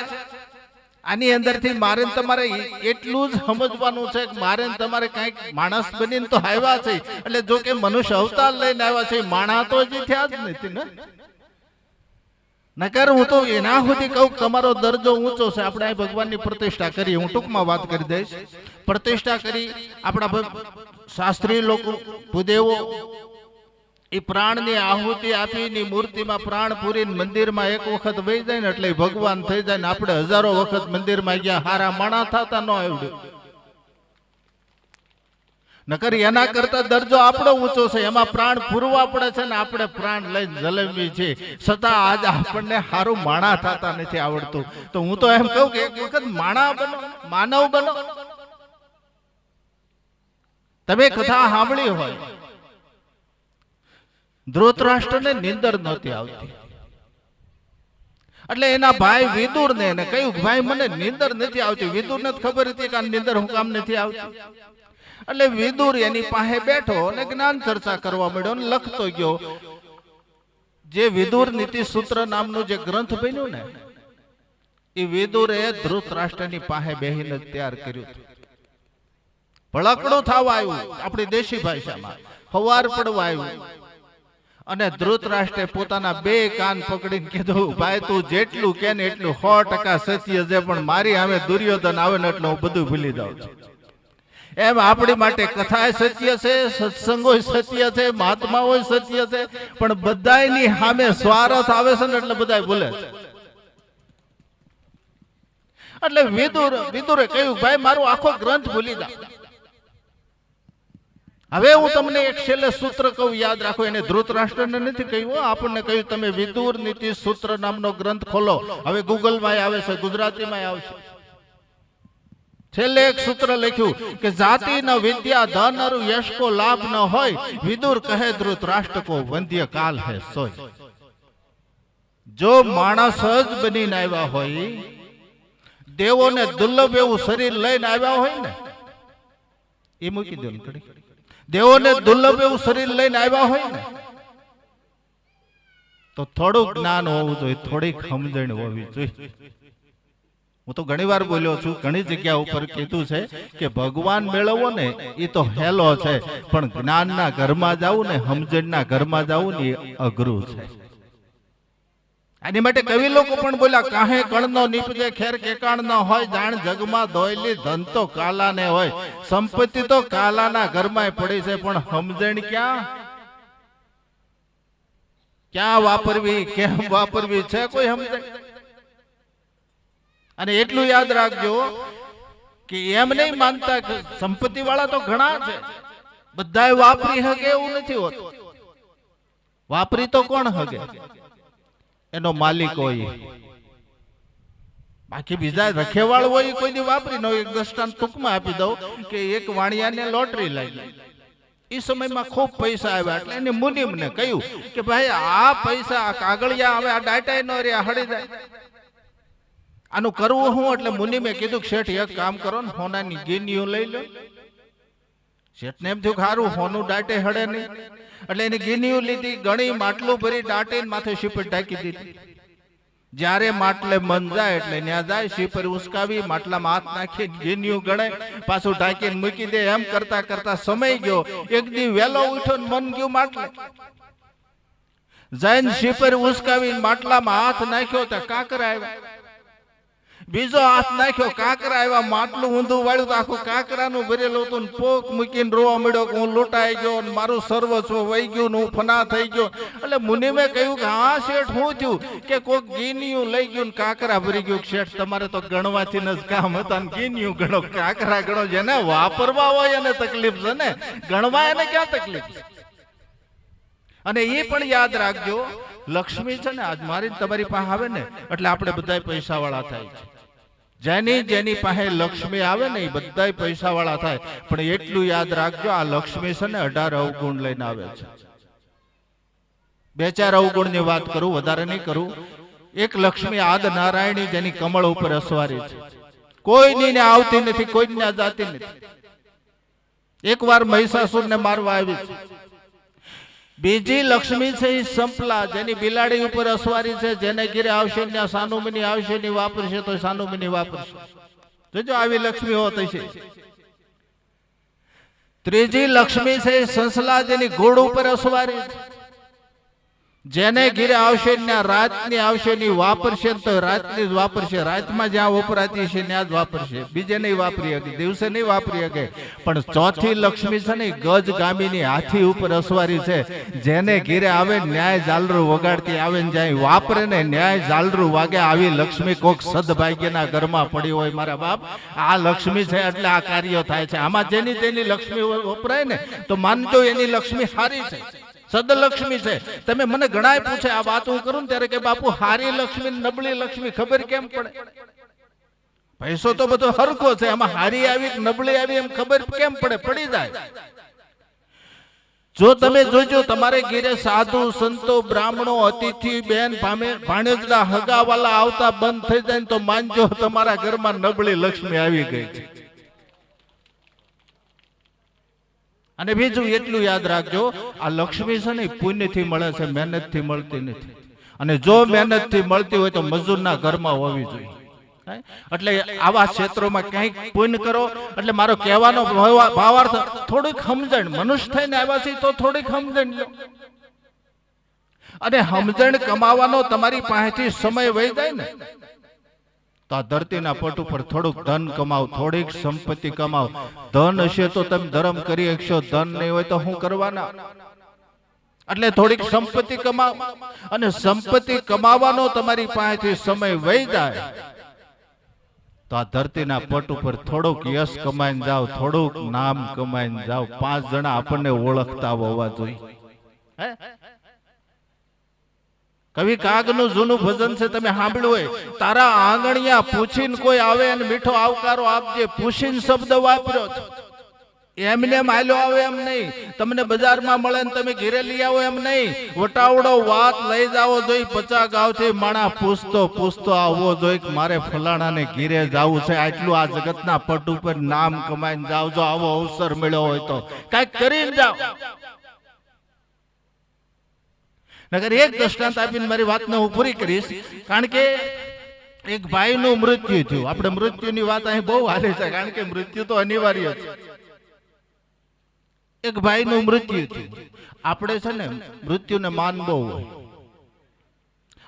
આની અંદરથી મારે તમારે એટલું જ સમજવાનું છે કે મારે તમારે કઈક માણસ બનીને તો આવ્યા છે. એટલે જો કે મનુષ્ય અવતાર લઈને આવ્યા છે, માણા તો હજી થયા જ નથી ને. નકર હું તો એના સુધી કહું તમારો દરજ્જો ઊંચો છે. આપણે આ ભગવાનની પ્રતિષ્ઠા કરી, હું ટૂંકમાં વાત કરી દઈશ. પ્રતિષ્ઠા કરી આપણા શાસ્ત્રી લોકો ભૂદેવો એ પ્રાણની આહુતિ આપીની મૂર્તિમાં પ્રાણ પૂરીને મંદિરમાં એક વખત વહી જાય ને એટલે ભગવાન થઈ જાય. ને આપણે હજારો વખત મંદિરમાં ગયા, હારા માણા થતા ન આવડ્યું. નકર એના કરતા દરજ્જો આપણો ઊંચો છે. એમાં પ્રાણ પૂરવા પડે છે ને આપણે પ્રાણ લઈને જલેવી છે. છતાં આજ આપણને હારું માણા થતા નથી આવડતું. તો હું તો એમ કહું કે એક વખત માણા બનો, માનવ બનો. તમે કથા સાંભળી હોય, ધૃતરાષ્ટ્રને નિંદર નહોતી આવતી. એટલે એના ભાઈ વિદુર ને કહ્યું, ભાઈ મને નિંદર નથી આવતી. વિદુરને ખબર હતી કે નિંદર હું કામ નથી આવતી. એટલે વિદુર એની પાસે બેઠો અને જ્ઞાન ચર્ચા કરવા માંડ્યો અને લખતો ગયો. જે વિદુર નીતિ સૂત્ર નામનું જે ગ્રંથ બન્યું ને, એ વિદુરે ધૃતરાષ્ટ્રની પાસે બેહીને તૈયાર કર્યું. ભળકડું થવા આવ્યું આપણી દેશી ભાષામાં, હવાર પડવા આવ્યું. અને ધૃતરાષ્ટ્રે પોતાના બે કાન પકડીને કીધું, ભાઈ તું જેટલું કે ને એટલું 100% સત્ય છે, પણ મારી સામે દુર્યોધન આવે ને એટલે હું બધું ભૂલી જાઉં છું. એમ આપણી માટે કથા સત્ય છે, સત્સંગો સત્ય છે, મહાત્માઓ સત્ય છે, પણ બધાની સામે સ્વાર્થ આવે છે ને એટલે બધા ભૂલે છે. એટલે વિદુરે કહ્યું, ભાઈ મારું આખો ગ્રંથ ભૂલી જાવ. હવે હું તમને એક છેલ્લે સૂત્ર કહું, યાદ રાખો. એને ધૃતરાષ્ટ્રને નથી કહ્યું, આપણને કહ્યું તમે વિદુર નીતિ સૂત્ર નામનો ગ્રંથ ખોલો. હવે ગૂગલમાં આવે છે, ગુજરાતીમાં આવશે. છેલ્લે એક સૂત્ર લખ્યું કે જાતિ ન વિદ્યા ધન અરુ યશ કો લાભ ન હોય, વિદુર કહે ધૃતરાષ્ટ્ર કો વંદ્ય કાલ હે સોય. જો માણસ જ બનીને આવ્યા હોય, દેવોને દુર્લભ એવું શરીર લઈને આવ્યા હોય ને, એ મૂકી દો કડી. દેવોને દુર્લભ એવું શરીર લઈને આવ્યા હોય ને, તો થોડું જ્ઞાન હોવું જોઈએ, થોડીક સમજણ હોવી જોઈએ. હું તો ઘણી વાર બોલ્યો છું, ઘણી જગ્યા ઉપર કીધું છે કે ભગવાન મેળવવો ને એ તો હેલો છે, પણ જ્ઞાનના ઘરમાં જવું ને સમજણના ઘરમાં જવું ને એ અઘરું છે. આની માટે કવિ લોકો પણ બોલ્યા, કાહે કણનો નીપજે ખેર કેકાણ ન હોય, જાણ જગમાં દોયલી ધન તો કાલાને હોય. સંપત્તિ તો કાલાના ઘરમાં પડી છે, પણ સમજણ ક્યાં વાપરવી, કેમ વાપરવી છે કોઈ સમજણ. અને એટલું યાદ રાખજો કે એમ નહીં માનતા કે સંપત્તિ વાળા તો ઘણા છે, બધાય વાપરી હગે એવું નથી હોતું. વાપરી તો કોણ હગે? એનો માલિક હોય. બાકી બીજા રખેવાળ હોય કોઈ દી વાપરી ન. એક દ્રષ્ટાંત ટૂંકમાં આપી દઉં કે એક વાણિયાને લોટરી લાગી. એ સમયમાં ખૂબ પૈસા આવ્યા એટલે એને મુનિમને કહ્યું કે ભાઈ આ પૈસા આ કાગળિયા હવે આ ડાટાઈ નો રે હળી જાય, આનું કરવું હું? એટલે મુનિમે કીધું કે શેઠ એક કામ કરો ને, સોનાની ગીનીઓ લઈ લો. શેઠને એમ થયું કે સારું સોનું ડાટે હળે નહીં, એટલે એની ગીનીઓ લીધી, ગણી માટલું ભરી ડાટીને માથે શીપર ઢાંકી દીધી. જ્યારે માટલે મન જાય એટલે ત્યાં જાય, શીપર ઉસકાવી માટલામાં હાથ નાખી ગીનીઓ ગણે, પાછું ઢાંકીને મૂકી દે. એમ કરતા કરતા સમય ગયો. એક દી વેલો ઉઠ્યો ને મન ગયું માટલે. જૈન શીપર ઉસકાવી માટલામાં હાથ નાખ્યો તો કાંકરા આવ્યા. બીજો હાથ નાખ્યો, કાંકરા આવ્યા. માટલું ઊંધું વાળ્યું તો આખું કાંકરાનું ભરેલું હતું. પોક મૂકીને રોવા મળ્યો કે હું લૂંટાઈ ગયો, મારું સર્વસ્વ વહી ગયું, હું ફના થઈ ગયો. એટલે મુનિમે કહ્યું કે હા શેઠ શું થયું? કે કોક ગીનીયું લઈ ગયું ને કાંકરા ભરી ગયું. શેઠ તમારે તો ગણવાથી જ કામ હતા ને ગીનીયું ગણો, કાંકરા ગણો. જેને વાપરવા હોય એને તકલીફ છે ને, ગણવા એને ક્યાં તકલીફ છે? અને એ પણ યાદ રાખજો, લક્ષ્મી છે ને આજ મારી તમારી પાસે આવે ને એટલે આપણે બધા પૈસા વાળા થાય છે. જેની જેની પાસે લક્ષ્મી આવે ને એ બધા પૈસા વાળા થાય. પણ એટલું યાદ રાખજો, આ લક્ષ્મી છે ને 18 અવગુણ લઈને આવે છે. 2-4 અવગુણ ની વાત કરું, વધારે નહીં કરું. એક લક્ષ્મી આદ નારાયણી જેની કમળ ઉપર અસવારી છે, કોઈની ને આવતી નથી, કોઈને જાતી નથી. એકવાર મહિષાસુર ને મારવા આવી છે. બીજી લક્ષ્મી છે એ સંપલા, જેની બિલાડી ઉપર અસવારી છે, જેને ઘેરે આવશે ને સાનુમની આવશે ને વાપરશે તો સાનુમની વાપરશે. જોજો આવી લક્ષ્મી હોત છે. ત્રીજી લક્ષ્મી છે એ સંસલા, જેની ઘોડ ઉપર અસવારી છે, જેને ઘેરે આવશે ને રાતની આવશે ને વાપરશે તો રાતની જ વાપરશે. રાતમાં જ્યાં વપરાતી છે ત્યાં જ વાપરશે, બીજે નહીં વાપરી શકે, દિવસે નહીં વાપરી શકે. પણ ચોથી લક્ષ્મી છે ને ગજ ગામીની હાથી ઉપર અસવારી છે, જેને ઘેરે આવે ન્યાય ઝાલરું વગાડતી આવે ને જ્યાં વાપરે ને ન્યાય ઝાલરું વાગે. આવી લક્ષ્મી કોક સદભાગ્યના ઘરમાં પડી હોય મારા બાપ, આ લક્ષ્મી છે એટલે આ કાર્ય થાય છે. આમાં જેની તેની લક્ષ્મી વપરાય ને તો માનજો એની લક્ષ્મી સારી છે, સદલક્ષ્મી છે. તમે મને ઘણાય પૂછે આ વાત હું કરું ત્યારે કે બાપુ હારી લક્ષ્મી નબળી લક્ષ્મી ખબર કેમ પડે? પૈસો તો બધો હરખો છે, આમાં હારી આવી નબળી આવી એમ ખબર કેમ પડે? પડી જાય. જો તમે જોજો તમારે ઘેરે સાધુ સંતો બ્રાહ્મણો અતિથિ બેન ભાણેજડા હગાવાલા આવતા બંધ થઈ જાય તો માનજો તમારા ઘરમાં નબળી લક્ષ્મી આવી ગઈ છે. અને બીજું એટલું યાદ રાખજો, આ લક્ષ્મી છે ને પુણ્યથી મળે છે, મહેનતથી મળતી નથી. અને જો મહેનતથી મળતી હોય તો મજૂરના ઘરમાં હોવી જોઈએ. એટલે આવા ક્ષેત્રોમાં કંઈક પુણ્ય કરો. એટલે મારો કહેવાનો ભાવાર્થ થોડીક સમજણ, મનુષ્ય થઈને આવ્યા છે તો થોડીક સમજણ લો. અને સમજણ કમાવાનો તમારી પાસેથી સમય વહી જાય ને તો આ ધરતીના પટ ઉપર થોડુંક ધન કમાવ, થોડીક સંપત્તિ કમાવ. ધન હશે તો તમે ધર્મ કરી શકશો, ધન નહીં હોય તો શું કરવાના? એટલે થોડીક સંપત્તિ કમાવ. અને સંપત્તિ કમાવાનો તમારી પાસેથી સમય વહી જાય તો આ ધરતીના પટ ઉપર થોડુંક યશ કમાઈને જાઓ, થોડુંક નામ કમાઈને જાઓ. 5 જણા આપણને ઓળખતા હોવા જોઈએ. કવિ કાગનું જૂનું ભજન છે, તમે સાંભળ્યું હોય, તારા આંગણિયા પૂછીને કોઈ આવે અને મીઠો આવકારો આપજે. પૂછીને શબ્દ વાપર્યો છે, એમને માયલો આવે એમ નહીં. તમને બજારમાં મળે ને તમે ઘેરે લઈ આવો એમ નહીં. વટાવડો વાત લઈ જાવો જોઈએ. 50 ગાંવથી માણા પૂછતો આવવો જોઈએ કે મારે ફલાણાને ઘેરે જવું છે. આટલું આ જગતના પટ ઉપર નામ કમાઈને જાવ. જો આવો અવસર મળ્યો હોય તો કઈક કરીને જાઓ. નગર એક દ્રષ્ટાંત આપીને મારી વાતને હું પૂરી કરીશ. કારણ કે એક ભાઈનું મૃત્યુ થયું. આપણે મૃત્યુની વાત અહીં બહુ હાલે છે, કારણ કે મૃત્યુ તો અનિવાર્ય છે. એક ભાઈનું મૃત્યુ થયું. આપણે છે ને મૃત્યુને માન બહુ હોય,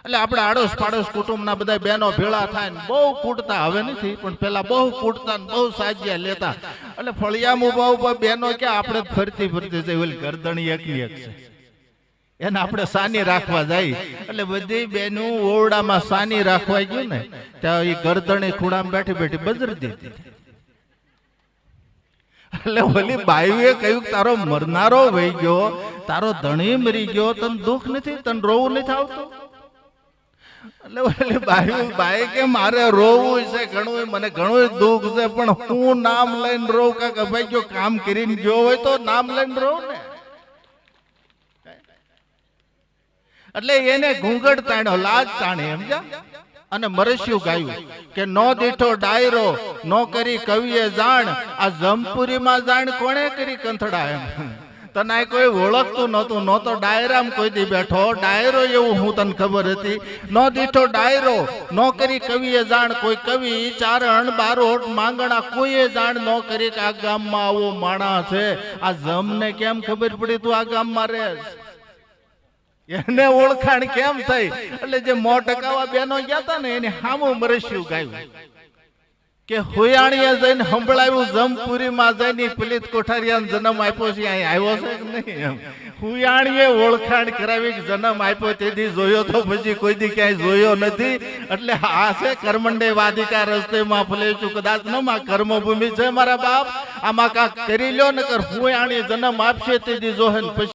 એટલે આપણે આડોશ પાડોશ કુટુંબના બધા બહેનો ભેળા થાય ને બહુ કૂટતા. હવે નથી પણ પેલા બહુ કૂટતા ને બહુ સાજ્યા લેતા. એટલે ફળિયામાં ઉભા ઉભા બહેનો કે આપણે ફરતી ફરતી જઈ ઓલી ગરદણી એકની એક છે એને આપણે સાની રાખવા જાય. એટલે બધી બેનું ઓરડામાં સાની રાખવા ગયું ને ત્યાં એ ગરદણી ખૂણામાં બેઠી બેઠી બજર દીધી. એટલે ઓલી બાયુએ કહ્યું તારો મરનારો વહી ગયો, તારો ધણી મરી ગયો, તને દુઃખ નથી, તને રોવું નથી આવતું? એટલે ઓલી બાઈ કે મારે રોવું છે ઘણું, મને ઘણું દુઃખ છે, પણ હું નામ લઈને રોઉં કાકા ભાઈ, જો કામ કરીને ગયો હોય તો નામ લઈને રોઉં ને. એટલે એને ઘૂંઘટ તાણ્યો, લાજ તાણી, સમજ્યા? અને મરસ્યું ગાયું કે નો દીઠો ડાયરો નો કરી કવિએ જાણ, આ જમપુરીમાં જાણ કોણે કરી કંથડા. એમ તને કોઈ ઓળખતું નહોતું, નો તો ડાયરામ કોઈ દી બેઠો, ડાયરો એવું હું તને ખબર હતી. નો દીઠો ડાયરો નો કરી કવિએ જાણ, કોઈ કવિ ચારણ બારોટ માંગણા કોઈએ જાણ નો કરી કે આ ગામમાં આવો માણા છે. આ જમને કેમ ખબર પડી તું આ ગામમાં રહે? એને ઓળખાણ કેમ થઈ? એટલે જે મો ટકાવા બેનો ગયા હતા ને એને હામું મરસ્યું ગાયું કે હુયાણીએ જઈને સંભળાવ્યું, જમપુરીમાં જઈને પલિત કોઠારિયાને જન્મ આપ્યો છે, અહીં આવ્યો છે કે નહીં? એમ હુયાણીએ ઓળખાણ કરાવી જન્મ આપ્યો, તેથી જોયો તો પછી કોઈ દી ક્યાંય જોયો નથી. એટલે આ છે કર્મંડે વાદિકા રસ્તેમાં ફલેચું કદાચ ન માં કર્મભૂમિ છે મારા બાપ, આમાં કાંક કરી લ્યો, નકર હુયાણીએ જન્મ આપશે તેથી જોહે પછી